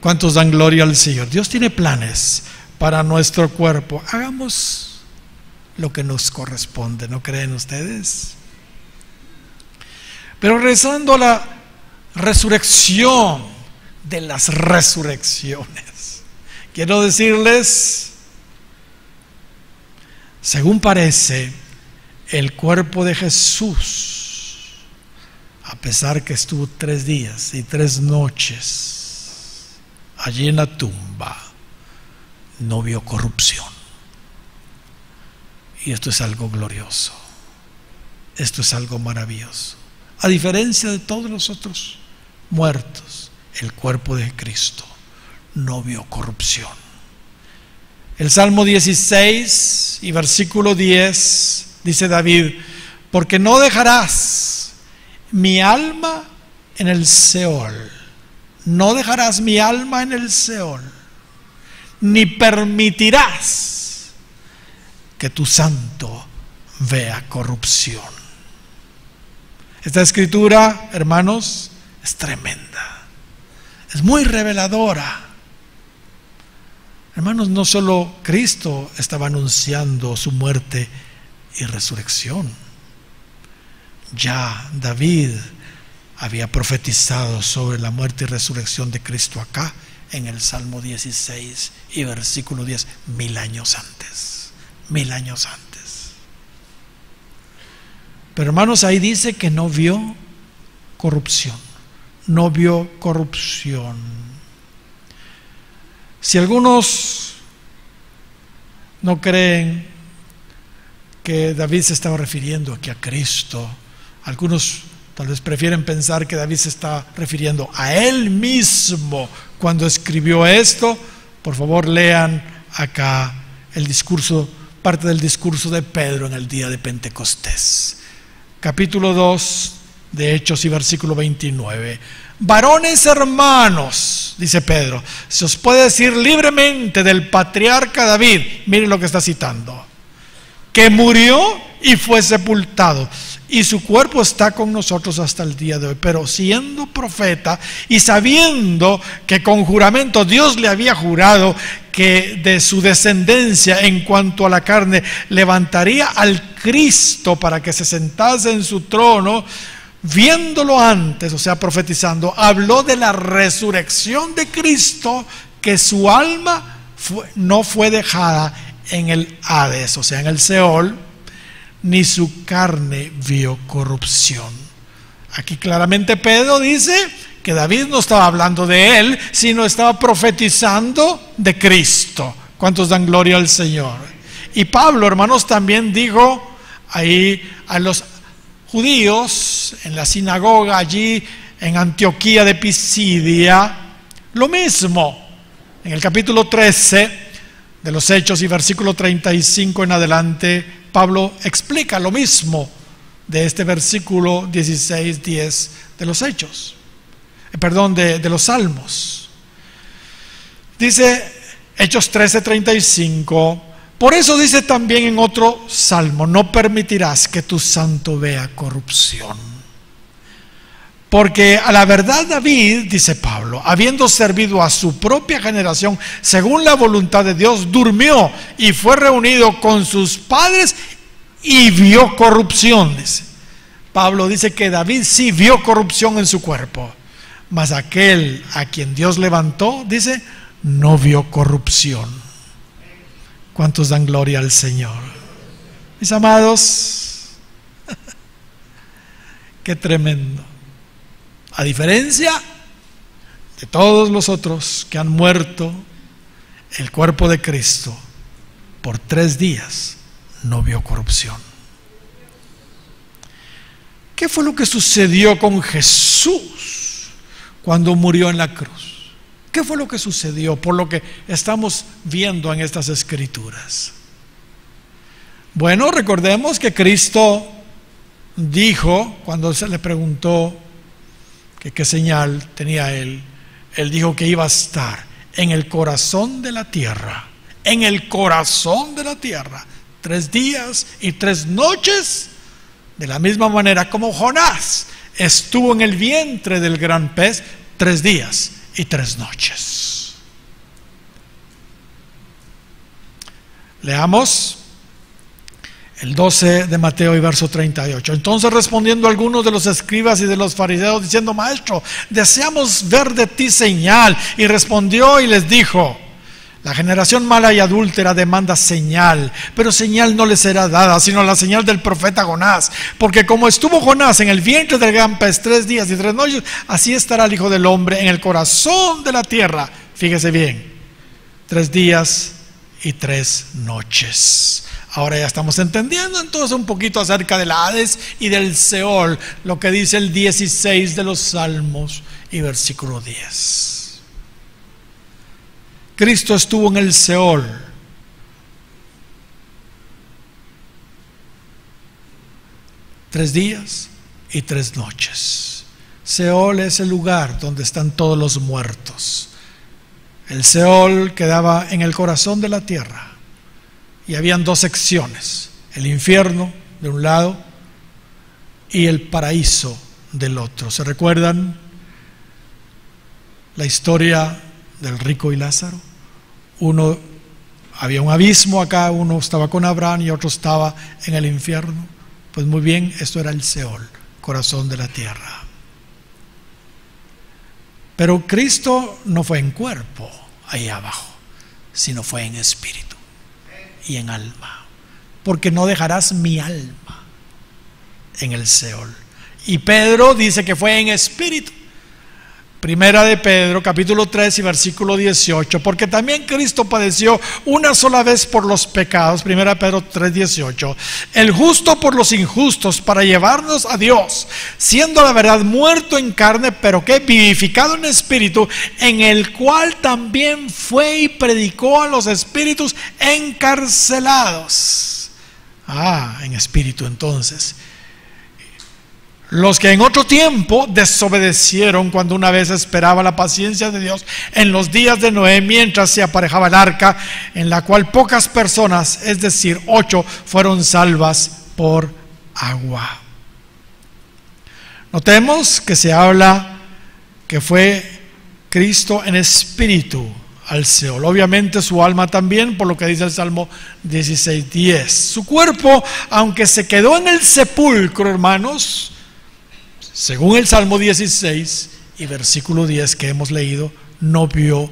¿Cuántos dan gloria al Señor? Dios tiene planes para nuestro cuerpo. Hagamos lo que nos corresponde, ¿no creen ustedes? Pero regresando a la resurrección de las resurrecciones, quiero decirles, según parece, el cuerpo de Jesús, a pesar que estuvo 3 días y 3 noches allí en la tumba, no vio corrupción. Y esto es algo glorioso, esto es algo maravilloso. A diferencia de todos los otros muertos, el cuerpo de Cristo no vio corrupción. El Salmo 16 y versículo 10 dice David: porque no dejarás mi alma en el Seol, no dejarás mi alma en el Seol, ni permitirás que tu santo vea corrupción. Esta escritura, hermanos, es tremenda, es muy reveladora. Hermanos, no solo Cristo estaba anunciando su muerte y resurrección, ya David había profetizado sobre la muerte y resurrección de Cristo acá en el Salmo 16 y versículo 10, 1000 años antes, 1000 años antes. Pero hermanos, ahí dice que no vio corrupción, no vio corrupción. Si algunos no creen que David se estaba refiriendo aquí a Cristo, algunos tal vez prefieren pensar que David se está refiriendo a él mismo cuando escribió esto. Por favor, lean acá el discurso, parte del discurso de Pedro en el día de Pentecostés, capítulo 2 de Hechos y versículo 29. Varones hermanos, dice Pedro, se os puede decir libremente del patriarca David, miren lo que está citando, que murió y fue sepultado, y su cuerpo está con nosotros hasta el día de hoy. Pero siendo profeta y sabiendo que con juramento Dios le había jurado que de su descendencia en cuanto a la carne levantaría al Cristo para que se sentase en su trono, viéndolo antes, o sea, profetizando, habló de la resurrección de Cristo, que su alma no fue dejada en el Hades, o sea, en el Seol, ni su carne vio corrupción. Aquí claramente Pedro dice que David no estaba hablando de él, sino estaba profetizando de Cristo. ¿Cuántos dan gloria al Señor? Y Pablo, hermanos, también dijo ahí a los judíos en la sinagoga allí en Antioquía de Pisidia lo mismo. En el capítulo 13 de los Hechos y versículo 35 en adelante, Pablo explica lo mismo de este versículo 16:10 de los Hechos, de los Salmos. Dice Hechos 13:35: por eso dice también en otro salmo: no permitirás que tu santo vea corrupción. Porque a la verdad David, dice Pablo, habiendo servido a su propia generación según la voluntad de Dios, durmió y fue reunido con sus padres y vio corrupción. Dice Pablo, dice que David sí vio corrupción en su cuerpo, mas aquel a quien Dios levantó, dice, no vio corrupción. ¿Cuántos dan gloria al Señor? Mis amados, qué tremendo. A diferencia de todos los otros que han muerto, el cuerpo de Cristo por 3 días no vio corrupción. ¿Qué fue lo que sucedió con Jesús cuando murió en la cruz? ¿Qué fue lo que sucedió por lo que estamos viendo en estas escrituras? Bueno, recordemos que Cristo dijo, cuando se le preguntó que qué señal tenía él dijo que iba a estar en el corazón de la tierra, 3 días y 3 noches, de la misma manera como Jonás estuvo en el vientre del gran pez 3 días y 3 noches. Leamos el 12 de Mateo y verso 38. Entonces respondiendo algunos de los escribas y de los fariseos, diciendo: maestro, deseamos ver de ti señal. Y respondió y les dijo: la generación mala y adúltera demanda señal, pero señal no le será dada, sino la señal del profeta Jonás. Porque como estuvo Jonás en el vientre del gran pez 3 días y 3 noches, así estará el Hijo del Hombre en el corazón de la tierra. Fíjese bien, 3 días y 3 noches. Ahora ya estamos entendiendo entonces un poquito acerca del Hades y del Seol, lo que dice el 16 de los Salmos y versículo 10. Cristo estuvo en el Seol. Tres días y 3 noches. Seol es el lugar donde están todos los muertos. El Seol quedaba en el corazón de la tierra. Y habían 2 secciones: el infierno de un lado y el paraíso del otro. ¿Se recuerdan la historia del rico y Lázaro? Había un abismo acá, uno estaba con Abraham y otro estaba en el infierno. Pues muy bien, esto era el Seol, corazón de la tierra. Pero Cristo no fue en cuerpo ahí abajo, sino fue en espíritu y en alma, porque no dejarás mi alma en el Seol. Y Pedro dice que fue en espíritu. Primera de Pedro, capítulo 3 y versículo 18, porque también Cristo padeció una sola vez por los pecados, Primera de Pedro 3, 18, el justo por los injustos, para llevarnos a Dios, siendo la verdad muerto en carne, pero que vivificado en espíritu, en el cual también fue y predicó a los espíritus encarcelados. En espíritu entonces. Los que en otro tiempo desobedecieron cuando una vez esperaba la paciencia de Dios en los días de Noé, mientras se aparejaba el arca, en la cual pocas personas, es decir, 8, fueron salvas por agua. Notemos que se habla que fue Cristo en espíritu al Seol. Obviamente su alma también, por lo que dice el Salmo 16:10. Su cuerpo, aunque se quedó en el sepulcro, hermanos, según el Salmo 16 y versículo 10 que hemos leído, no vio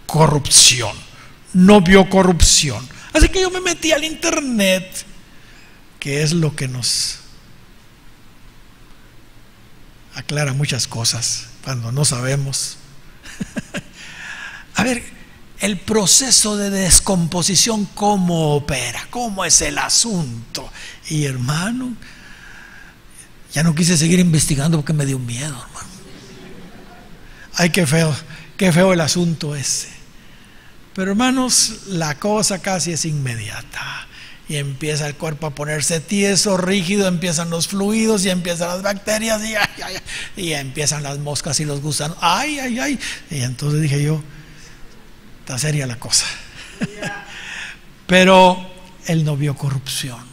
corrupción. No vio corrupción. Así que yo me metí al internet, que es lo que nos aclara muchas cosas cuando no sabemos. A ver, el proceso de descomposición, ¿cómo opera? ¿Cómo es el asunto? Y hermano, ya no quise seguir investigando porque me dio miedo, hermano. Ay, qué feo el asunto ese. Pero hermanos, la cosa casi es inmediata. Y empieza el cuerpo a ponerse tieso, rígido, empiezan los fluidos y empiezan las bacterias y empiezan las moscas y los gusanos. Ay. Y entonces dije yo, está seria la cosa. Pero él no vio corrupción.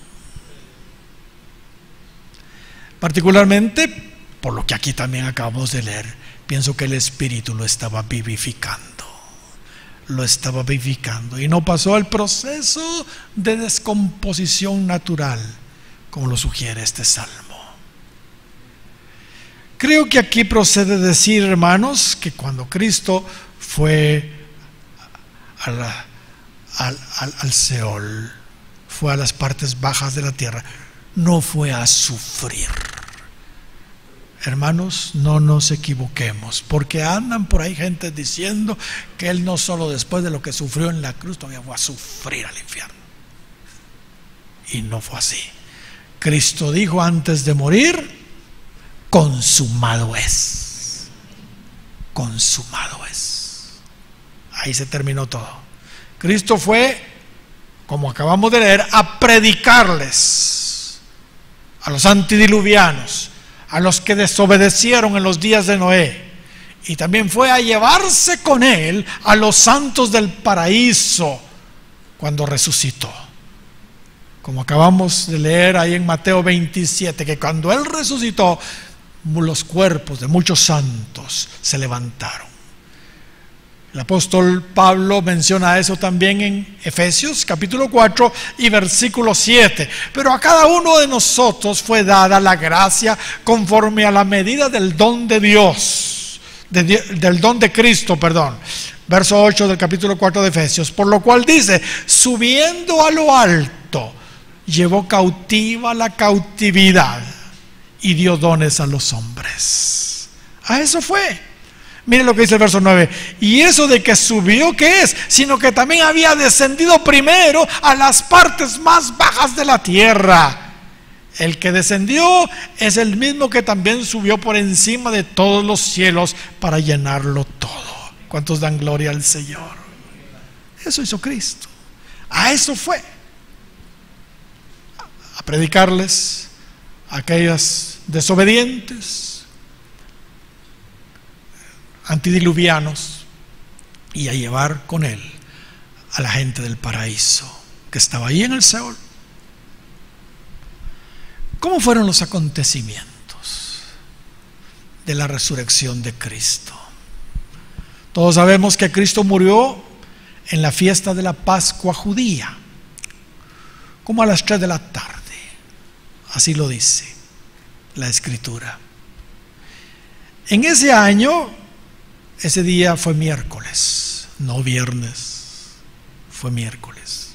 Particularmente, por lo que aquí también acabamos de leer, pienso que el Espíritu lo estaba vivificando. Lo estaba vivificando y no pasó el proceso de descomposición natural, como lo sugiere este salmo. Creo que aquí procede decir, hermanos, que cuando Cristo fue al Seol, fue a las partes bajas de la tierra, no fue a sufrir. Hermanos, no nos equivoquemos, porque andan por ahí gente diciendo que él no solo después de lo que sufrió en la cruz todavía fue a sufrir al infierno. Y no fue así. Cristo dijo antes de morir, consumado es. Consumado es. Ahí se terminó todo. Cristo fue, como acabamos de leer, a predicarles a los antidiluvianos, a los que desobedecieron en los días de Noé, y también fue a llevarse con él a los santos del paraíso cuando resucitó, como acabamos de leer ahí en Mateo 27, que cuando él resucitó, los cuerpos de muchos santos se levantaron. El apóstol Pablo menciona eso también en Efesios capítulo 4 y versículo 7. Pero a cada uno de nosotros fue dada la gracia conforme a la medida del don de Dios, del don de Cristo, perdón. Verso 8 del capítulo 4 de Efesios. Por lo cual dice, subiendo a lo alto, llevó cautiva la cautividad y dio dones a los hombres. A eso fue. Miren lo que dice el verso 9. Y eso de que subió, ¿qué es? Sino que también había descendido primero a las partes más bajas de la tierra. El que descendió es el mismo que también subió por encima de todos los cielos para llenarlo todo. ¿Cuántos dan gloria al Señor? Eso hizo Cristo. A eso fue. A predicarles a aquellos desobedientes, antidiluvianos, y a llevar con él a la gente del paraíso que estaba ahí en el Seol. ¿Cómo fueron los acontecimientos de la resurrección de Cristo? Todos sabemos que Cristo murió en la fiesta de la Pascua judía, como a las 3 de la tarde. Así lo dice la Escritura. En ese año, ese día fue miércoles, no viernes, fue miércoles.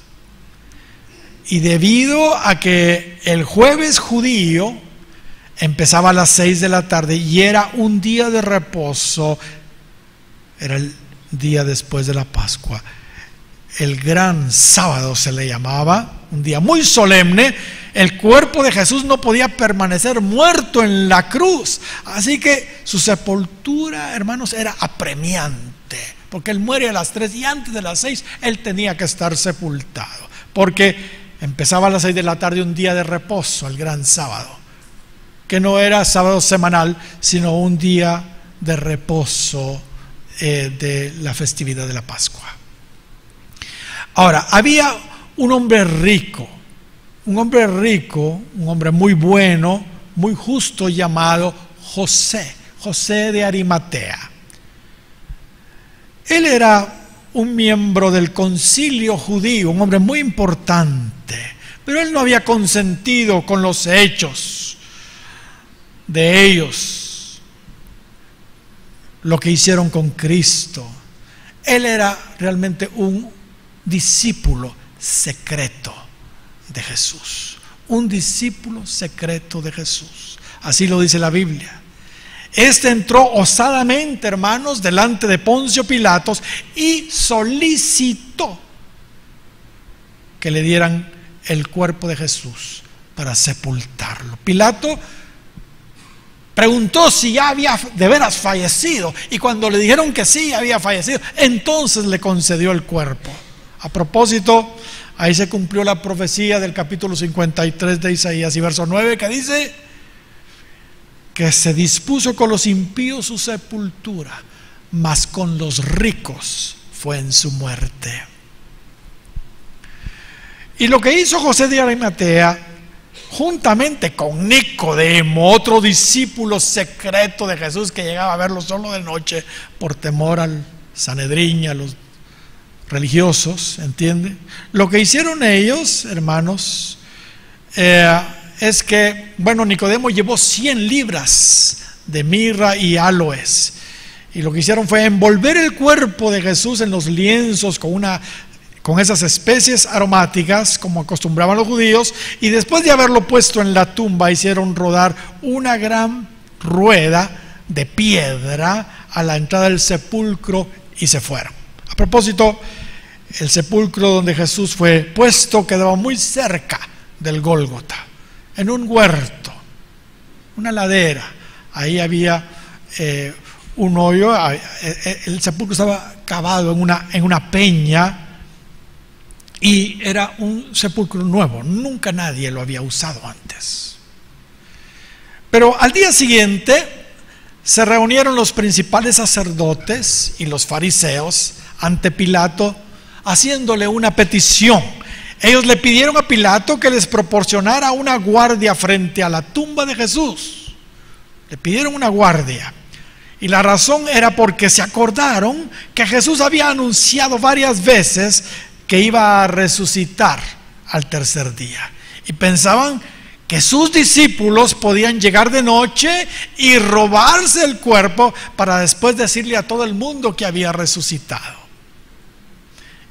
Y debido a que el jueves judío empezaba a las 6 de la tarde y era un día de reposo, era el día después de la Pascua, el gran sábado se le llamaba, un día muy solemne. El cuerpo de Jesús no podía permanecer muerto en la cruz, así que su sepultura, hermanos, era apremiante, porque él muere a las 3 y antes de las 6 él tenía que estar sepultado, porque empezaba a las 6 de la tarde un día de reposo, el gran sábado, que no era sábado semanal, sino un día de reposo de la festividad de la Pascua. Ahora, había un hombre rico, un hombre muy bueno, muy justo, llamado José de Arimatea. Él era un miembro del concilio judío, un hombre muy importante, pero él no había consentido con los hechos de ellos lo que hicieron con Cristo. Él era realmente un discípulo secreto de Jesús. Un discípulo secreto de Jesús. Así lo dice la Biblia. Este entró osadamente, hermanos, delante de Poncio Pilatos y solicitó que le dieran el cuerpo de Jesús para sepultarlo. Pilato preguntó si ya había de veras fallecido, y cuando le dijeron que sí había fallecido, entonces le concedió el cuerpo. A propósito, ahí se cumplió la profecía del capítulo 53 de Isaías y verso 9, que dice que se dispuso con los impíos su sepultura, mas con los ricos fue en su muerte. Y lo que hizo José de Arimatea, juntamente con Nicodemo, otro discípulo secreto de Jesús que llegaba a verlo solo de noche por temor al Sanedrín y a los religiosos, ¿entiende? Lo que hicieron ellos, hermanos, es que, bueno, Nicodemo llevó 100 libras de mirra y aloes, y lo que hicieron fue envolver el cuerpo de Jesús en los lienzos con esas especies aromáticas, como acostumbraban los judíos, y después de haberlo puesto en la tumba, hicieron rodar una gran rueda de piedra a la entrada del sepulcro y se fueron. A propósito, el sepulcro donde Jesús fue puesto quedaba muy cerca del Gólgota, en un huerto, una ladera. Ahí había un hoyo, el sepulcro estaba cavado en una peña, y era un sepulcro nuevo, nunca nadie lo había usado antes. Pero al día siguiente se reunieron los principales sacerdotes y los fariseos ante Pilato, haciéndole una petición. Ellos le pidieron a Pilato que les proporcionara una guardia frente a la tumba de Jesús. Le pidieron una guardia. Y la razón era porque se acordaron que Jesús había anunciado varias veces que iba a resucitar al tercer día. Y pensaban que sus discípulos podían llegar de noche y robarse el cuerpo para después decirle a todo el mundo que había resucitado.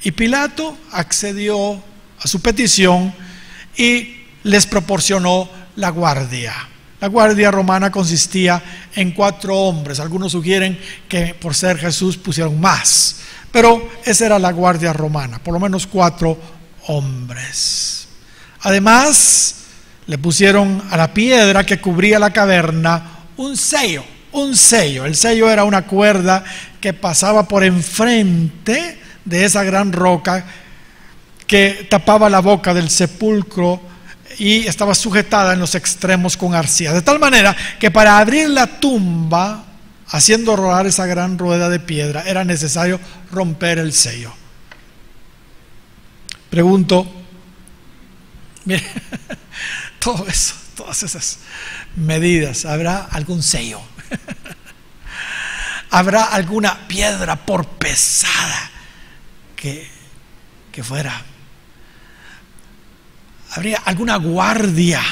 Y Pilato accedió a su petición y les proporcionó la guardia. La guardia romana consistía en 4 hombres. Algunos sugieren que por ser Jesús pusieron más, pero esa era la guardia romana, por lo menos 4 hombres. Además, le pusieron a la piedra que cubría la caverna un sello. El sello era una cuerda que pasaba por enfrente de esa gran roca que tapaba la boca del sepulcro y estaba sujetada en los extremos con arcilla, de tal manera que para abrir la tumba, haciendo rodar esa gran rueda de piedra, era necesario romper el sello. Pregunto, mire, todo eso, todas esas medidas, ¿habrá algún sello? ¿Habrá alguna piedra, por pesada que fuera? ¿Habría alguna guardia,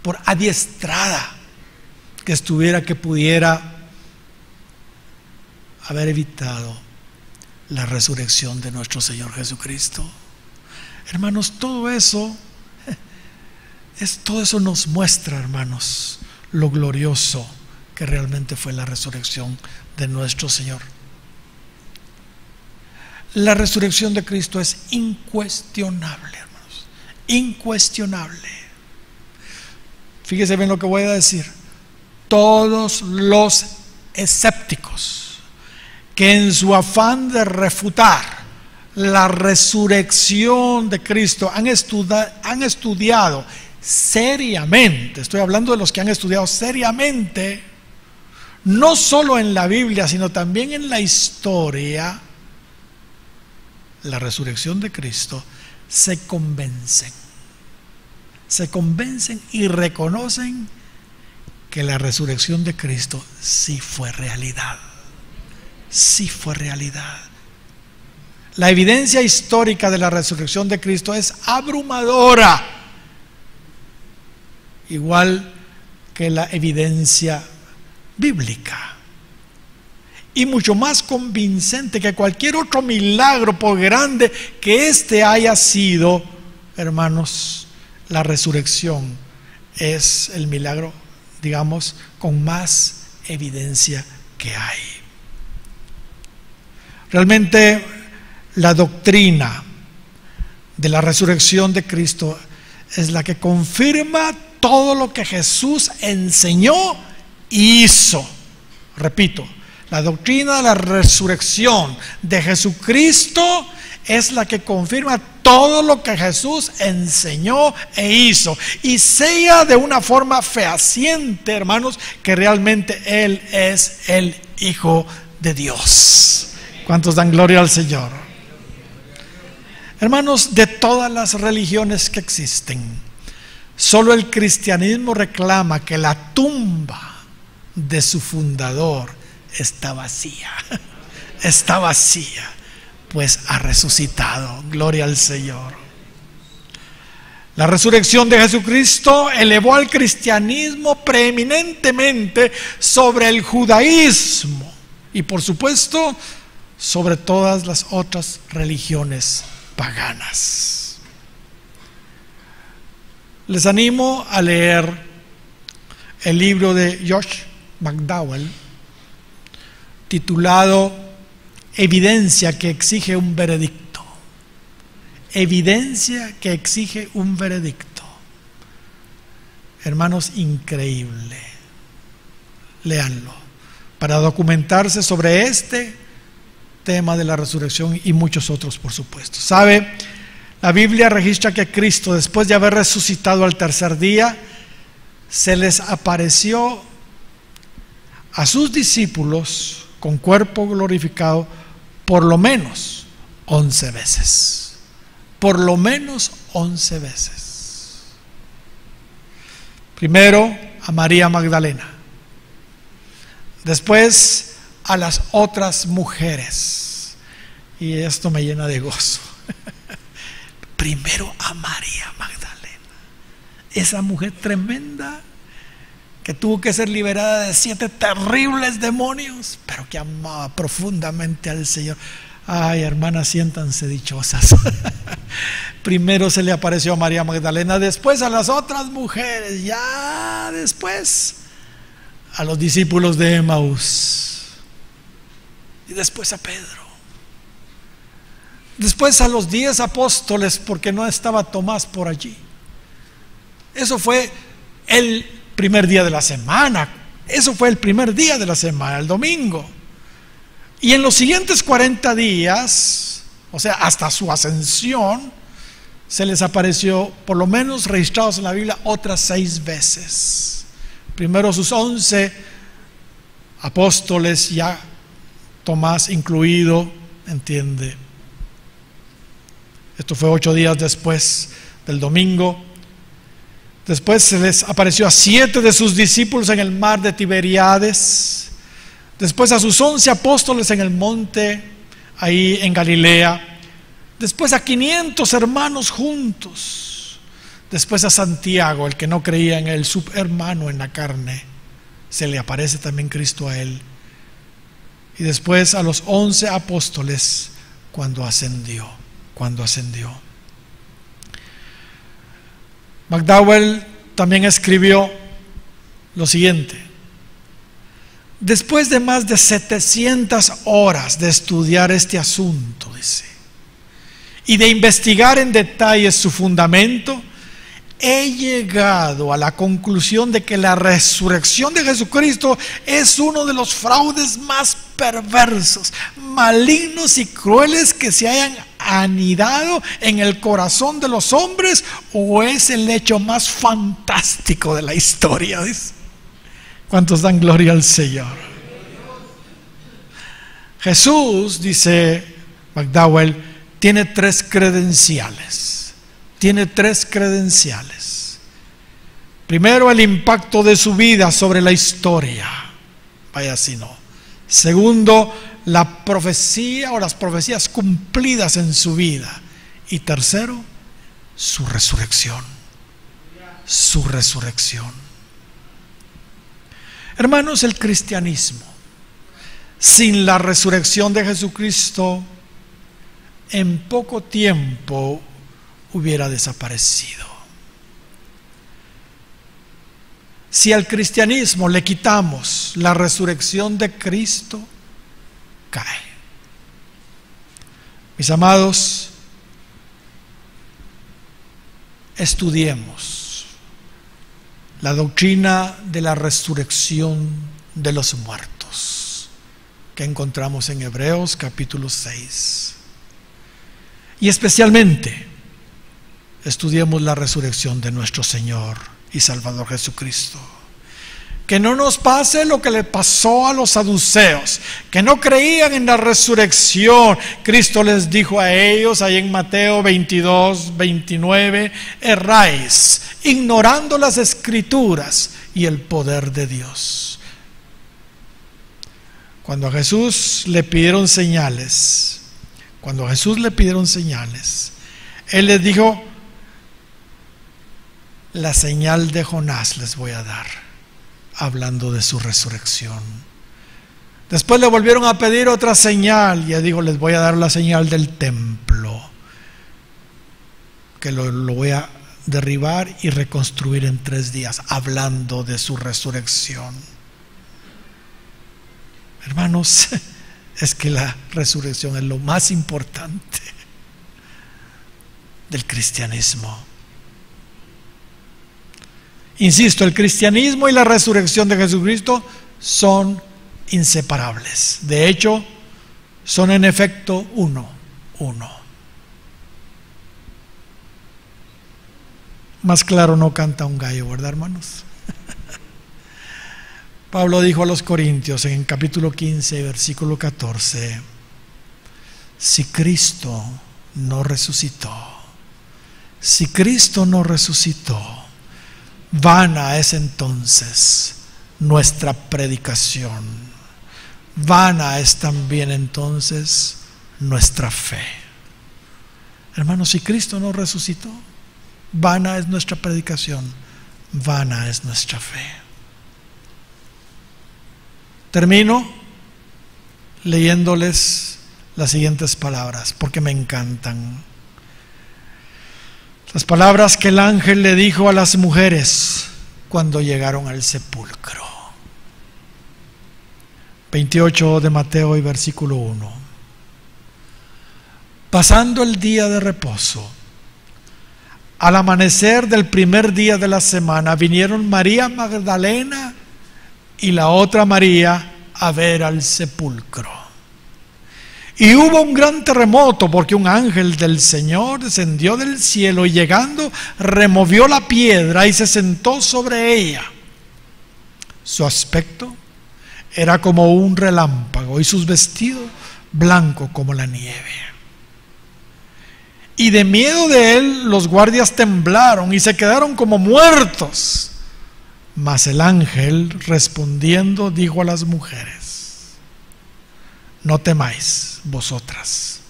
por adiestrada que pudiera haber evitado la resurrección de nuestro Señor Jesucristo? Hermanos, todo eso nos muestra, hermanos, lo glorioso que realmente fue la resurrección de nuestro Señor. La resurrección de Cristo es incuestionable, hermanos, incuestionable. Fíjese bien lo que voy a decir. Todos los escépticos que en su afán de refutar la resurrección de Cristo han estudiado seriamente, estoy hablando de los que han estudiado seriamente, no solo en la Biblia, sino también en la historia, la resurrección de Cristo, se convencen y reconocen que la resurrección de Cristo sí fue realidad. Sí fue realidad. La evidencia histórica de la resurrección de Cristo es abrumadora. Igual que la evidencia bíblica. Y mucho más convincente que cualquier otro milagro, por grande que éste haya sido, hermanos, la resurrección es el milagro, digamos, con más evidencia que hay. Realmente la doctrina de la resurrección de Cristo es la que confirma todo lo que Jesús enseñó y hizo. Repito, la doctrina de la resurrección de Jesucristo es la que confirma todo lo que Jesús enseñó e hizo, y sella de una forma fehaciente, hermanos, que realmente Él es el Hijo de Dios. ¿Cuántos dan gloria al Señor? Hermanos, de todas las religiones que existen, solo el cristianismo reclama que la tumba de su fundador está vacía. Está vacía, pues ha resucitado. Gloria al Señor. La resurrección de Jesucristo elevó al cristianismo preeminentemente sobre el judaísmo y, por supuesto, sobre todas las otras religiones paganas. Les animo a leer el libro de Josh McDowell titulado Evidencia que exige un veredicto. Evidencia que exige un veredicto. Hermanos, increíble. Léanlo para documentarse sobre este tema de la resurrección y muchos otros, por supuesto. ¿Sabe? La Biblia registra que Cristo, después de haber resucitado al tercer día, se les apareció a sus discípulos con cuerpo glorificado por lo menos 11 veces. Por lo menos 11 veces. Primero a María Magdalena, después a las otras mujeres, y esto me llena de gozo. Primero a María Magdalena, esa mujer tremenda que tuvo que ser liberada de 7 terribles demonios, pero que amaba profundamente al Señor. Ay, hermanas, siéntanse dichosas. Primero se le apareció a María Magdalena, después a las otras mujeres, ya después a los discípulos de Emaús, y después a Pedro, después a los 10 apóstoles, porque no estaba Tomás por allí. Eso fue el primer día de la semana. Eso fue el primer día de la semana, el domingo. Y en los siguientes 40 días, o sea, hasta su ascensión, se les apareció, por lo menos registrados en la Biblia, otras 6 veces. Primero sus 11 apóstoles, ya Tomás incluido, entiende. Esto fue 8 días después del domingo. Después se les apareció a 7 de sus discípulos en el mar de Tiberíades. Después a sus 11 apóstoles en el monte, ahí en Galilea. Después a 500 hermanos juntos. Después a Santiago, el que no creía en él, su hermano en la carne. Se le aparece también Cristo a él. Y después a los 11 apóstoles cuando ascendió. McDowell también escribió lo siguiente: después de más de 700 horas de estudiar este asunto, dice, y de investigar en detalle su fundamento, he llegado a la conclusión de que la resurrección de Jesucristo es uno de los fraudes más perversos, malignos y crueles que se hayan anidado en el corazón de los hombres, o es el hecho más fantástico de la historia, dice. ¿Cuántos dan gloria al Señor? Jesús, dice McDowell, tiene 3 credenciales. Tiene 3 credenciales. Primero, el impacto de su vida sobre la historia. Vaya si no. Segundo, la profecía o las profecías cumplidas en su vida. Y tercero, su resurrección. Su resurrección. Hermanos, el cristianismo, sin la resurrección de Jesucristo, en poco tiempo hubiera desaparecido. Si al cristianismo le quitamos la resurrección de Cristo, cae. Mis amados, estudiemos la doctrina de la resurrección de los muertos que encontramos en Hebreos capítulo 6. Y especialmente estudiemos la resurrección de nuestro Señor y Salvador Jesucristo. Que no nos pase lo que le pasó a los saduceos, que no creían en la resurrección. Cristo les dijo a ellos, ahí en Mateo 22, 29, erráis, ignorando las Escrituras y el poder de Dios. Cuando a Jesús le pidieron señales, Él les dijo, la señal de Jonás les voy a dar, hablando de su resurrección. Después le volvieron a pedir otra señal y él dijo, les voy a dar la señal del templo, que lo voy a derribar y reconstruir en 3 días, hablando de su resurrección. Hermanos, es que la resurrección es lo más importante del cristianismo. Insisto, el cristianismo y la resurrección de Jesucristo son inseparables. De hecho, son en efecto uno. Más claro no canta un gallo, ¿verdad, hermanos? Pablo dijo a los Corintios en capítulo 15, versículo 14, si Cristo no resucitó, vana es entonces nuestra predicación, vana es también entonces nuestra fe. Hermanos, si Cristo no resucitó, vana es nuestra predicación, vana es nuestra fe. Termino leyéndoles las siguientes palabras porque me encantan. Las palabras que el ángel le dijo a las mujeres cuando llegaron al sepulcro. 28 de Mateo y versículo 1. Pasando el día de reposo, al amanecer del primer día de la semana, vinieron María Magdalena y la otra María a ver al sepulcro. Y hubo un gran terremoto porque un ángel del Señor descendió del cielo y llegando removió la piedra y se sentó sobre ella. Su aspecto era como un relámpago y sus vestidos blancos como la nieve. Y de miedo de él los guardias temblaron y se quedaron como muertos. Mas el ángel respondiendo dijo a las mujeres, no temáis vosotras,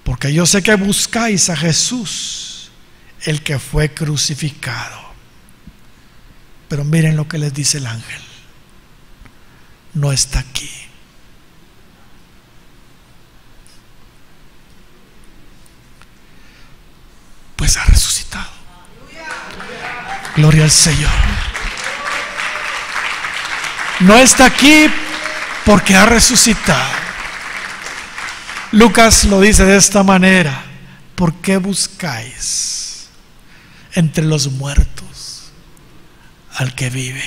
porque yo sé que buscáis a Jesús, el que fue crucificado. Pero miren lo que les dice el ángel, no está aquí. Pues ha resucitado. Gloria al Señor. No está aquí porque ha resucitado. Lucas lo dice de esta manera, ¿por qué buscáis entre los muertos al que vive?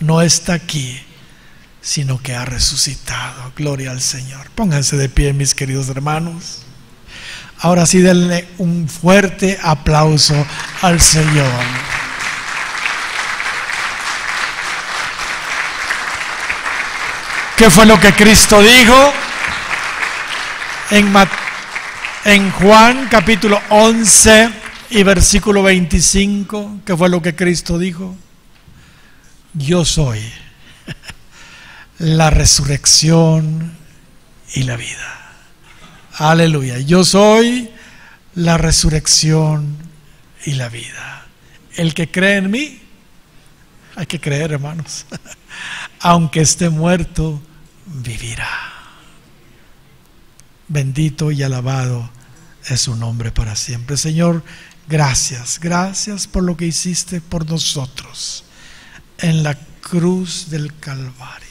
No está aquí, sino que ha resucitado. Gloria al Señor. Pónganse de pie, mis queridos hermanos. Ahora sí, denle un fuerte aplauso al Señor. ¿Qué fue lo que Cristo dijo? En Juan capítulo 11 y versículo 25, ¿qué fue lo que Cristo dijo? Yo soy la resurrección y la vida. Aleluya. Yo soy la resurrección y la vida. El que cree en mí, Hay que creer, hermanos. Aunque esté muerto, vivirá. Bendito y alabado es su nombre para siempre. Señor, gracias, gracias por lo que hiciste por nosotros en la cruz del Calvario.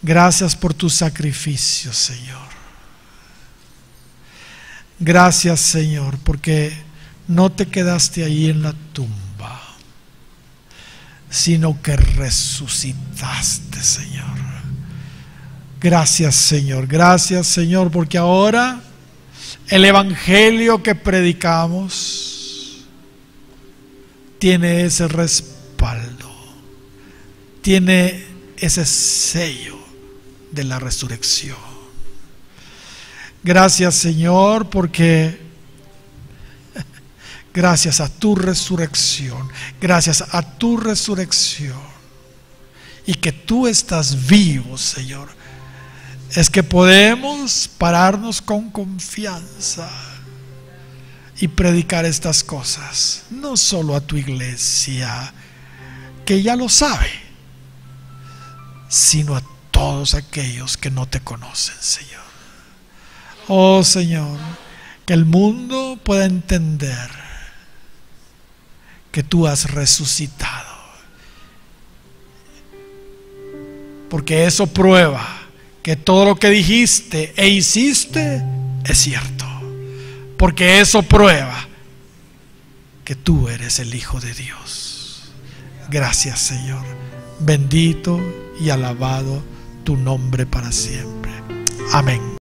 Gracias por tu sacrificio, Señor. Gracias, Señor, porque no te quedaste ahí en la tumba, sino que resucitaste, Señor. Gracias, Señor. Gracias, Señor, porque ahora el evangelio que predicamos tiene ese respaldo, tiene ese sello de la resurrección. Gracias, Señor, porque gracias a tu resurrección, gracias a tu resurrección y que tú estás vivo, Señor, es que podemos pararnos con confianza y predicar estas cosas, no solo a tu iglesia, que ya lo sabe, sino a todos aquellos que no te conocen, Señor. Oh, Señor, que el mundo pueda entender que tú has resucitado, porque eso prueba que todo lo que dijiste e hiciste es cierto, porque eso prueba que tú eres el Hijo de Dios. Gracias, Señor. Bendito y alabado tu nombre para siempre. Amén.